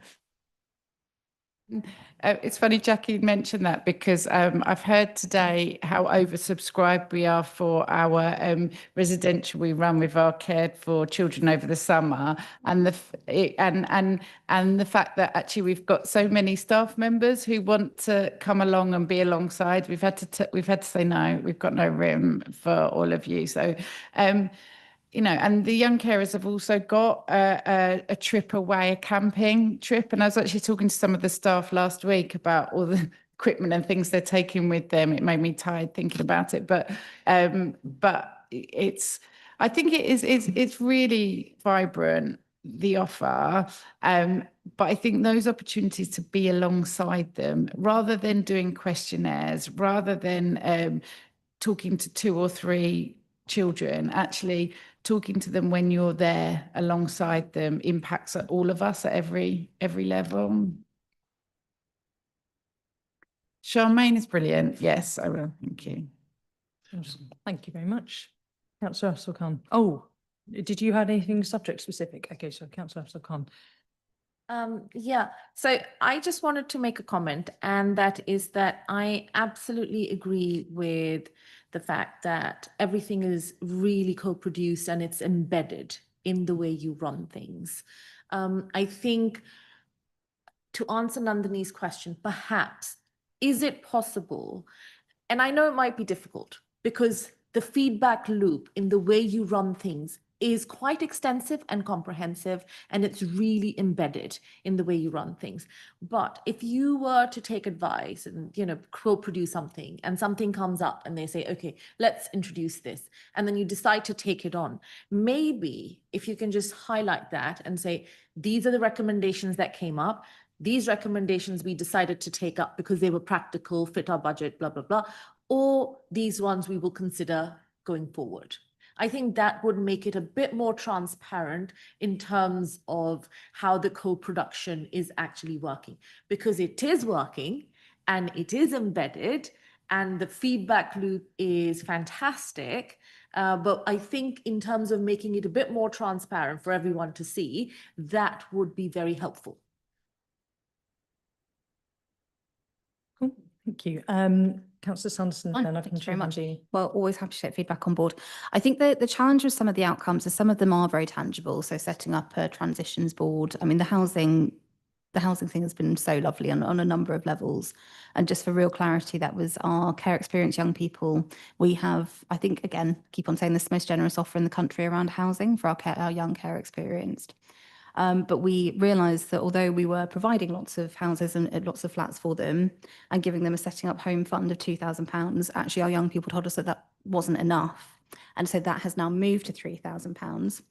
It's funny Jackie mentioned that, because I've heard today how oversubscribed we are for our residential we run with our cared for children over the summer, and the fact that actually we've got so many staff members who want to come along and be alongside. We've had to say no. We've got no room for all of you. So. You know, and the young carers have also got a trip away, a camping trip. And I was actually talking to some of the staff last week about all the equipment and things they're taking with them. It made me tired thinking about it. But it's, I think it's really vibrant, the offer. But I think those opportunities to be alongside them, rather than doing questionnaires, rather than talking to 2 or 3 children, actually talking to them when you're there alongside them impacts all of us at every level. Charmaine is brilliant. Yes, I will. Thank you. Thank you very much. Councillor Afzal Khan. Oh, did you have anything subject specific? Okay, so Councillor Afzal Khan. Yeah, so I just wanted to make a comment, and that is that I absolutely agree with the fact that everything is really co-produced and it's embedded in the way you run things. I think, to answer Nandini's question, perhaps, is it possible? And I know it might be difficult, because the feedback loop in the way you run things is quite extensive and comprehensive, and it's really embedded in the way you run things. But if you were to take advice and, you know, co-produce something, and something comes up and they say, okay, let's introduce this, and then you decide to take it on, maybe if you can just highlight that and say, these are the recommendations that came up, these recommendations we decided to take up because they were practical, fit our budget, blah, blah, blah, or these ones we will consider going forward. I think that would make it a bit more transparent in terms of how the co-production is actually working, because it is working and it is embedded and the feedback loop is fantastic. But I think in terms of making it a bit more transparent for everyone to see, that would be very helpful. Cool, thank you. Councillor Sanderson, then I Thank you can very much. Nandini. Well, always happy to take feedback on board. I think the challenge with some of the outcomes is some of them are very tangible. So setting up a transitions board. I mean, the housing thing has been so lovely on a number of levels. And just for real clarity, that was our care experience young people. We have, I think, again, keep on saying this, the most generous offer in the country around housing for our young care experienced. But we realised that although we were providing lots of houses and lots of flats for them and giving them a setting up home fund of £2,000, actually our young people told us that that wasn't enough. And so that has now moved to £3,000.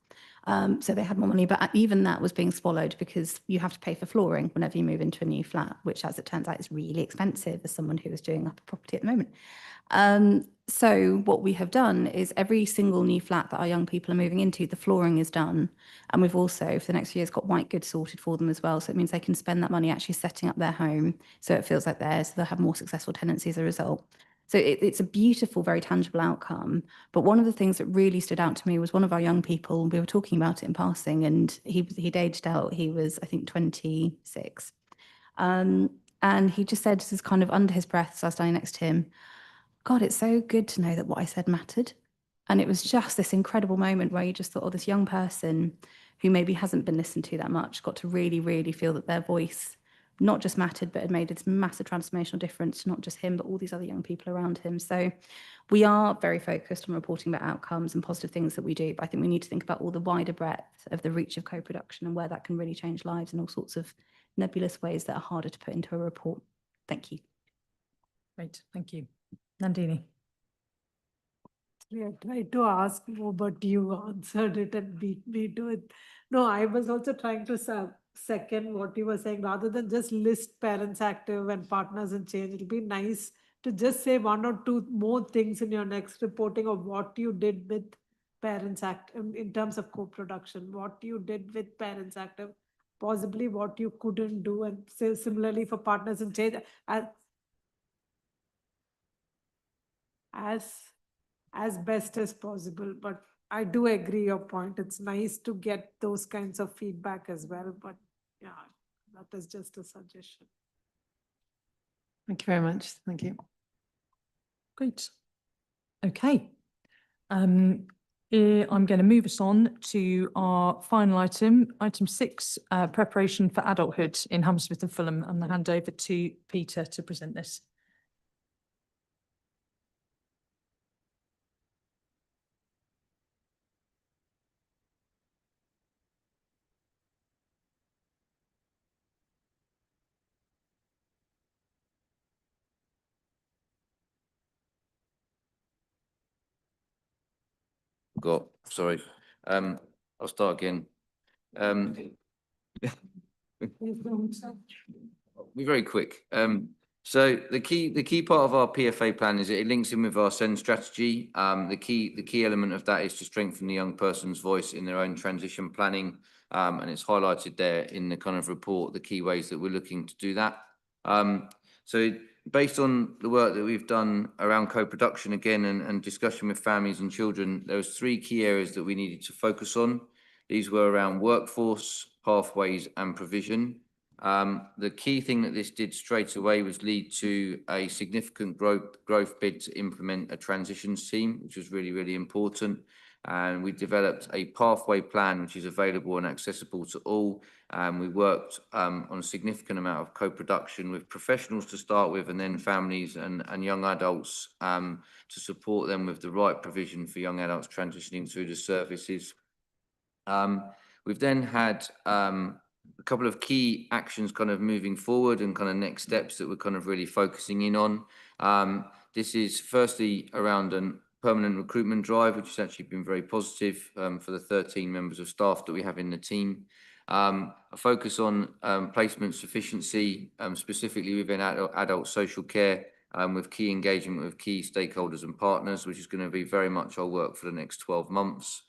So they had more money, but even that was being swallowed because you have to pay for flooring whenever you move into a new flat, which, as it turns out, is really expensive as someone who is doing up a property at the moment. So what we have done is every single new flat that our young people are moving into, the flooring is done. And we've also, for the next few years, got white goods sorted for them as well. So it means they can spend that money actually setting up their home so it feels like theirs. So they'll have more successful tenancy as a result. So it's a beautiful, very tangible outcome. But one of the things that really stood out to me was one of our young people, we were talking about it in passing, and he'd aged out. He was, I think, 26. And he just said, this is kind of under his breath, so I was standing next to him, God, it's so good to know that what I said mattered. And it was just this incredible moment where you just thought, oh, this young person who maybe hasn't been listened to that much got to really, really feel that their voice not just mattered, but had made this massive transformational difference to not just him, but all these other young people around him. So we are very focused on reporting about outcomes and positive things that we do, but I think we need to think about all the wider breadth of the reach of co-production and where that can really change lives in all sorts of nebulous ways that are harder to put into a report. Thank you. Great, thank you. Nandini. Yeah, I tried to ask more, but you answered it and beat me to it. No, I was also trying to second what you were saying, rather than just list parents active and partners in change. It'll be nice to just say one or two more things in your next reporting of what you did with parents active in terms of co-production, what you did with parents active, possibly what you couldn't do, and say similarly for partners in change. As best as possible, but I do agree your point. It's nice to get those kinds of feedback as well, but yeah, that is just a suggestion. Thank you very much. Thank you. Great. Okay. I'm going to move us on to our final item 6, preparation for adulthood in Hammersmith and Fulham. I'm going to hand over to Peter to present this. Sorry. I'll start again. We're very quick. So the key part of our PFA plan is that it links in with our SEND strategy. The key element of that is to strengthen the young person's voice in their own transition planning, and it's highlighted there in the kind of report the key ways that we're looking to do that. So based on the work that we've done around co-production again and discussion with families and children, there was 3 key areas that we needed to focus on. These were around workforce, pathways and provision. The key thing that this did straight away was lead to a significant growth bid to implement a transitions team, which was really, really important. And we developed a pathway plan, which is available and accessible to all. And we worked on a significant amount of co-production with professionals to start with, and then families and young adults to support them with the right provision for young adults transitioning through the services. We've then had a couple of key actions kind of moving forward and kind of next steps that we're kind of really focusing in on. This is firstly around a permanent recruitment drive, which has actually been very positive for the 13 members of staff that we have in the team. A focus on placement sufficiency, specifically within adult social care, with key engagement with key stakeholders and partners, which is going to be very much our work for the next 12 months.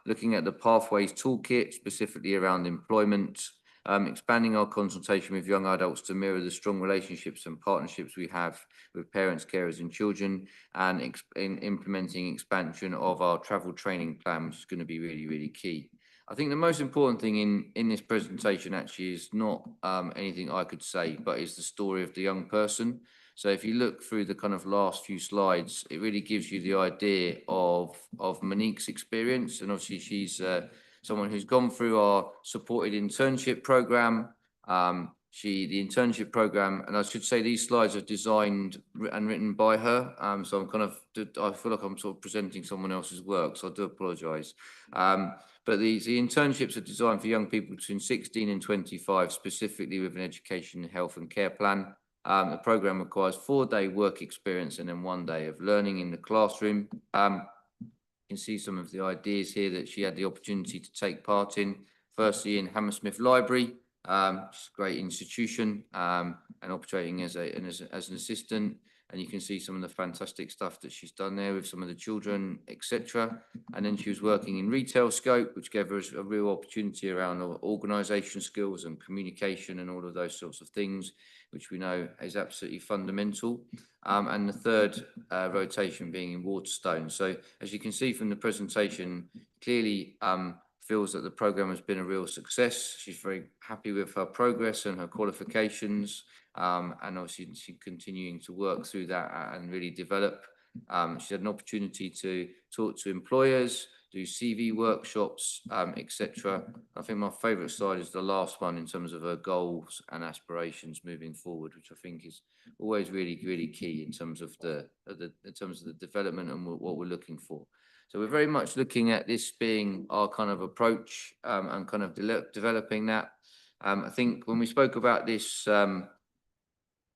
Looking at the pathways toolkit, specifically around employment, expanding our consultation with young adults to mirror the strong relationships and partnerships we have with parents, carers and children, and implementing expansion of our travel training plan, which is going to be really, really key. I think the most important thing in this presentation actually is not anything I could say, but is the story of the young person. So if you look through the kind of last few slides, it really gives you the idea of Monique's experience. And obviously she's someone who's gone through our supported internship program. The internship program, and I should say these slides are designed and written by her. So I feel like I'm sort of presenting someone else's work, so I do apologise. But the internships are designed for young people between 16 and 25, specifically with an education, health and care plan. The programme requires 4-day work experience and then 1 day of learning in the classroom. You can see some of the ideas here that she had the opportunity to take part in. Firstly, in Hammersmith Library, which is a great institution, and operating as an assistant. And you can see some of the fantastic stuff that she's done there with some of the children, etc. And then she was working in retail scope, which gave her a real opportunity around organisation skills and communication and all of those sorts of things, which we know is absolutely fundamental. And the third rotation being in Waterstone. So as you can see from the presentation, clearly feels that the programme has been a real success. She's very happy with her progress and her qualifications. And obviously she's continuing to work through that and really develop. She had an opportunity to talk to employers, do CV workshops, etc. I think my favourite slide is the last one in terms of her goals and aspirations moving forward, which I think is always really, really key in terms of the development and what we're looking for. So we're very much looking at this being our kind of approach and kind of developing that. I think when we spoke about this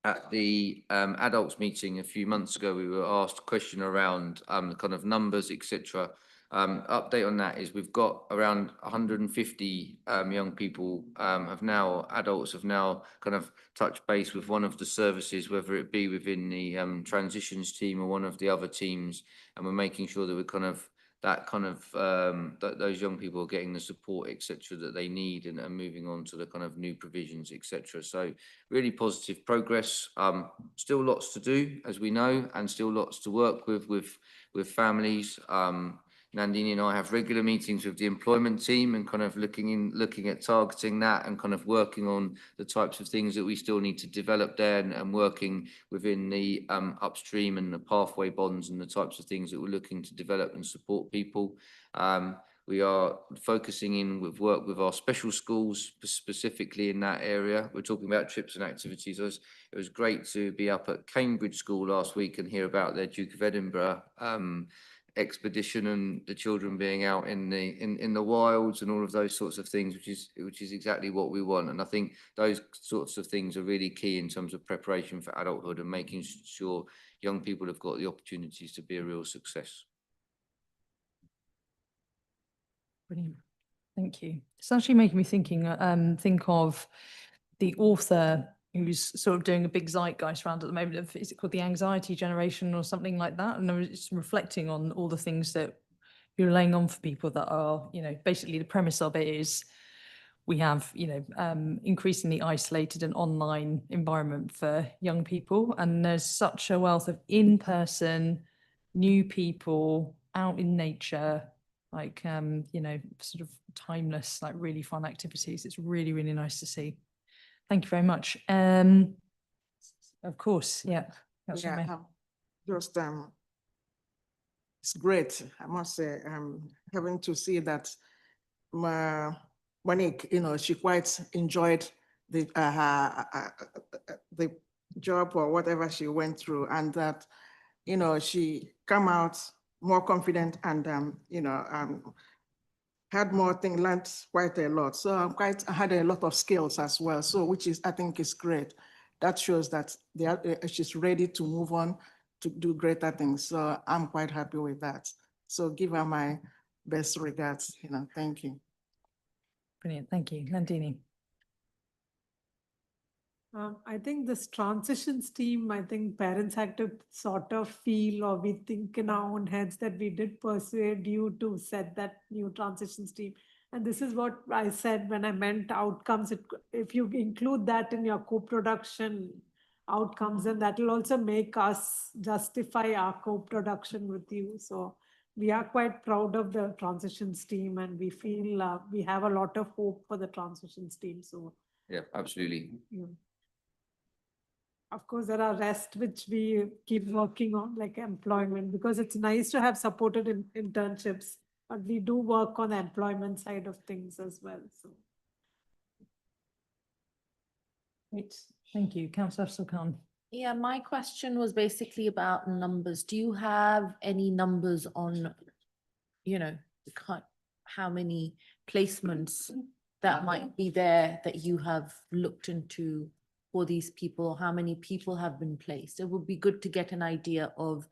at the adults meeting a few months ago, we were asked a question around the kind of numbers, etc. Update on that is we've got around 150 young people adults have now kind of touched base with one of the services, whether it be within the transitions team or one of the other teams, and we're making sure that we're kind of that those young people are getting the support, etc., that they need and moving on to the kind of new provisions, etc. So really positive progress. Still lots to do, as we know, and still lots to work with families. Nandini and I have regular meetings with the employment team and kind of looking at targeting that and kind of working on the types of things that we still need to develop there and working within the upstream and the pathway bonds and the types of things that we're looking to develop and support people. We are focusing in with work with our special schools, specifically in that area. We're talking about trips and activities. It was great to be up at Cambridge School last week and hear about their Duke of Edinburgh expedition and the children being out in the wilds and all of those sorts of things, which is exactly what we want. And I think those sorts of things are really key in terms of preparation for adulthood and making sure young people have got the opportunities to be a real success. Brilliant. Thank you. It's actually making me think of the author who's sort of doing a big zeitgeist round at the moment of, is it called The Anxiety Generation or something like that? And I was just reflecting on all the things that you're laying on for people that are, basically the premise of it is we have, increasingly isolated and online environment for young people. And there's such a wealth of in-person, new people out in nature, like, sort of timeless, like really fun activities. It's really, really nice to see. Thank you very much. Of course, yeah. Just it's great, I must say, having to see that Monique, she quite enjoyed the job or whatever she went through, and that she come out more confident and had more things, learned quite a lot. So I had a lot of skills as well. So which is, I think, is great. That shows that she's ready to move on to do greater things. So I'm quite happy with that. So give her my best regards. Thank you. Brilliant. Thank you, Nandini. I think this transitions team, I think parents had to sort of feel, or we think in our own heads that we did persuade you to set that new transitions team. And this is what I said when I meant outcomes. If you include that in your co-production outcomes, and that will also make us justify our co-production with you. So we are quite proud of the transitions team, and we feel we have a lot of hope for the transitions team. So yeah, absolutely. Yeah. Of course, there are rest which we keep working on, like employment, because it's nice to have supported internships, but we do work on the employment side of things as well. So, great, thank you, Councillor Sulkan. Yeah, my question was basically about numbers. Do you have any numbers on, how many placements that might be there that you have looked into for these people? How many people have been placed? It would be good to get an idea of,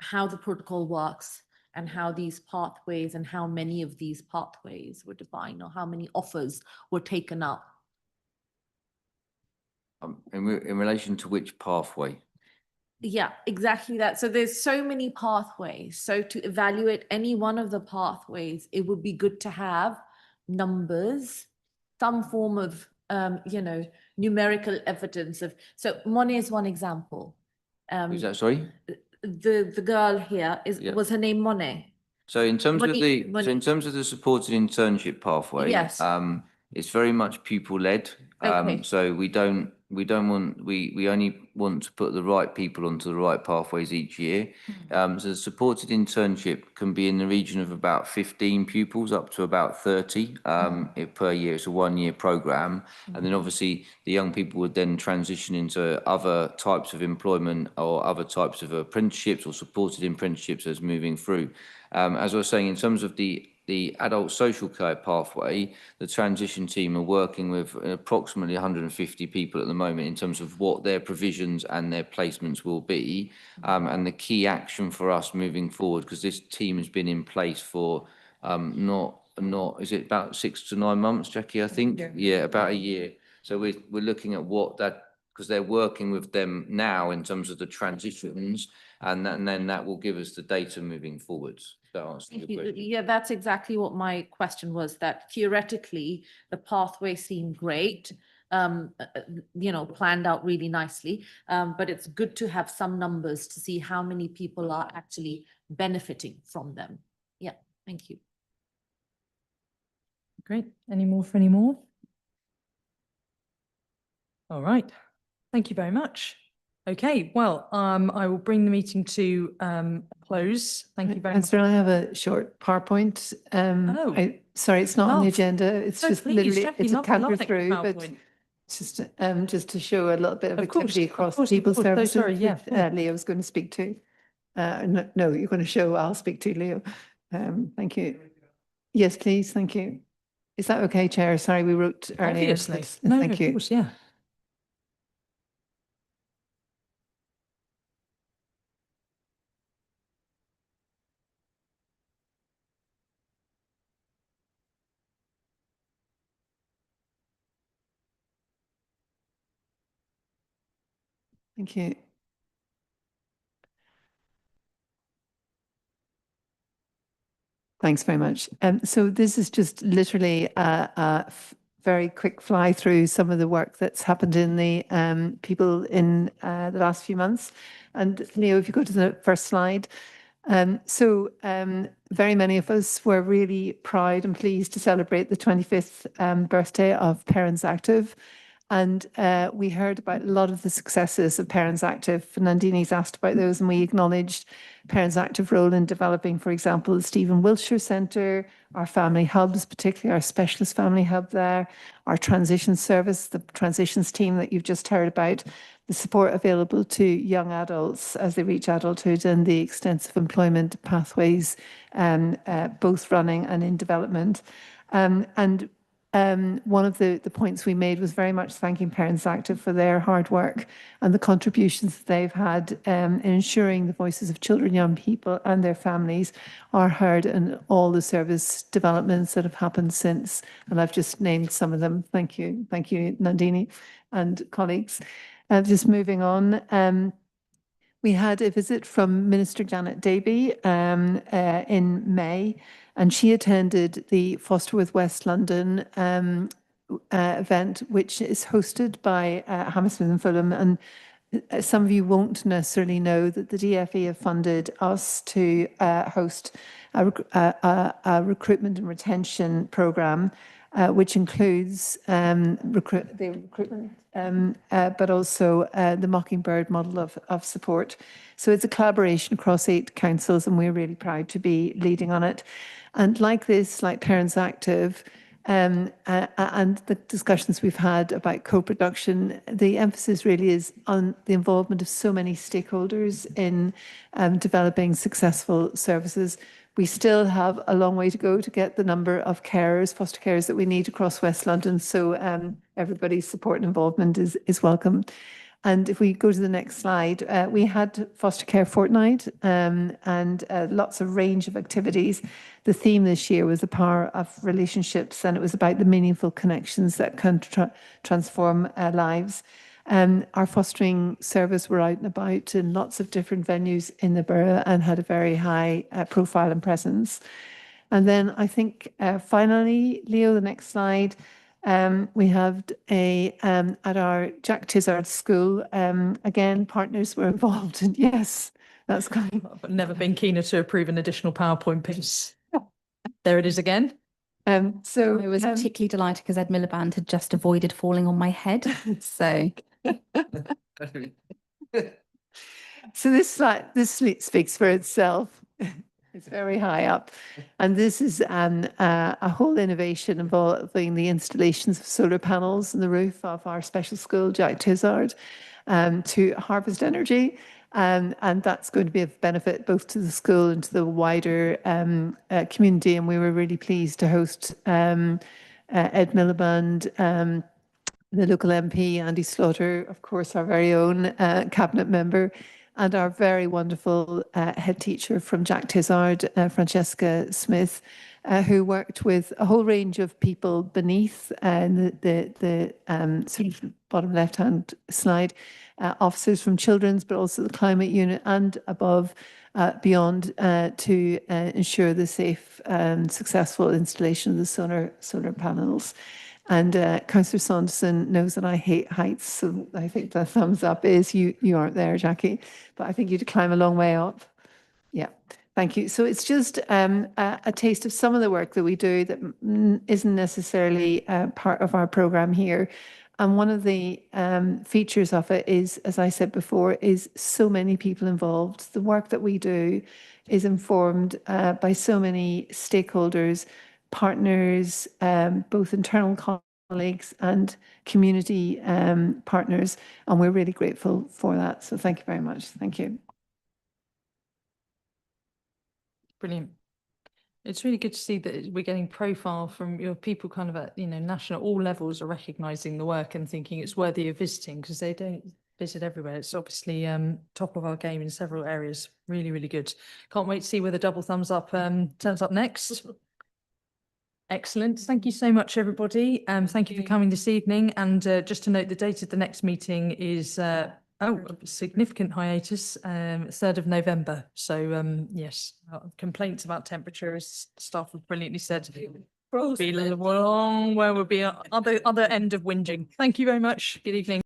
how the protocol works and how these pathways and how many of these pathways were defined, or how many offers were taken up. In relation to which pathway? Yeah, exactly that. So there's so many pathways. So to evaluate any one of the pathways, it would be good to have numbers, some form of, numerical evidence of. So Monet is one example. Is that, sorry? The girl here was her name Monet? So in terms Monique, of in terms of the supported internship pathway, yes, it's very much pupil led. Okay. So we don't We don't want, we only want to put the right people onto the right pathways each year. So the supported internship can be in the region of about 15 pupils up to about 30 per year. It's a 1-year program. And then obviously the young people would then transition into other types of employment or other types of apprenticeships or supported apprenticeships as moving through. As I was saying, in terms of the adult social care pathway, the transition team are working with approximately 150 people at the moment in terms of what their provisions and their placements will be. And the key action for us moving forward, because this team has been in place for is it about 6 to 9 months, Jackie, I think? Yeah, about a year. So we're looking at what that, because they're working with them now in terms of the transitions, and then that will give us the data moving forwards. That answers your question. Yeah, that's exactly what my question was, that theoretically, the pathway seemed great, planned out really nicely. But it's good to have some numbers to see how many people are actually benefiting from them. Yeah, thank you. Great. Any more? All right. Thank you very much. Okay, well, I will bring the meeting to a close. Thank you very much. Councillor, I have a short PowerPoint. Sorry, it's not on the agenda. It's just literally, it's a canter through, but just to show a little bit of activity across people services. Sorry, yeah. Leo's going to speak to. No, you're going to show. I'll speak to Leo. Thank you. Yes, please. Thank you. Is that okay, Chair? Sorry, we wrote earlier. Obviously. No, thank you. Of course, yeah. Thank you. Thanks very much. So this is just literally a very quick fly through some of the work that's happened in the people in the last few months. And Leo, if you go to the first slide. Very many of us were really proud and pleased to celebrate the 25th birthday of Parents Active. And we heard about a lot of the successes of Parents Active. Nandini's asked about those, and we acknowledged Parents Active role in developing, for example, the Stephen Wiltshire Centre, our family hubs, particularly our specialist family hub there, our transition service, the transitions team that you've just heard about, the support available to young adults as they reach adulthood, and the extensive employment pathways, both running and in development. One of the points we made was very much thanking Parents Active for their hard work and the contributions that they've had in ensuring the voices of children, young people and their families are heard in all the service developments that have happened since. And I've just named some of them. Thank you. Thank you, Nandini and colleagues. Just moving on. We had a visit from Minister Janet Davey in May, and she attended the Foster with West London event, which is hosted by Hammersmith and Fulham. And some of you won't necessarily know that the DfE have funded us to host a recruitment and retention programme, which includes the recruitment, but also the Mockingbird model of support. So it's a collaboration across 8 councils, and we're really proud to be leading on it. And like this, like Parents Active, and the discussions we've had about co-production, the emphasis really is on the involvement of so many stakeholders in developing successful services. We still have a long way to go to get the number of carers, foster carers that we need across West London. So everybody's support and involvement is welcome. And if we go to the next slide, we had Foster Care Fortnight and lots of range of activities. The theme this year was the power of relationships, and it was about the meaningful connections that can transform lives. Our fostering service were out and about in lots of different venues in the borough and had a very high profile and presence. And then I think finally, Leo, the next slide, we have at our Jack Tizard school, again, partners were involved. And yes, that's kind of... I've never been keener to approve an additional PowerPoint piece. There it is again. So I was particularly delighted because Ed Miliband had just avoided falling on my head. So So this slide, speaks for itself. It's very high up. And this is a whole innovation involving the installations of solar panels on the roof of our special school, Jack Tizard, to harvest energy. And that's going to be of benefit both to the school and to the wider community. And we were really pleased to host Ed Miliband, the local MP, Andy Slaughter, of course, our very own cabinet member, and our very wonderful head teacher from Jack Tizard, Francesca Smith, who worked with a whole range of people beneath the sort of bottom left-hand slide, officers from Children's, but also the climate unit, and above, beyond, to ensure the safe and successful installation of the solar panels. And Councillor Saunderson knows that I hate heights, so I think the thumbs up is you aren't there, Jackie, but I think you'd climb a long way up. Yeah, thank you. So it's just a taste of some of the work that we do that isn't necessarily part of our programme here. And one of the features of it is, as I said before, is so many people involved. The work that we do is informed by so many stakeholders, partners, both internal colleagues and community partners, and we're really grateful for that. So thank you very much. Thank you. Brilliant. It's really good to see that we're getting profile from your people kind of at, national, all levels are recognising the work and thinking it's worthy of visiting, because they don't visit everywhere. It's obviously top of our game in several areas. Really, really good. Can't wait to see where the double thumbs up turns up next. Excellent. Thank you so much, everybody. Thank you for coming this evening. And just to note, the date of the next meeting is a significant hiatus, 3rd of November. So yes, complaints about temperature, as staff have brilliantly said, will be a long, where will be other end of whinging. Thank you very much. Good evening.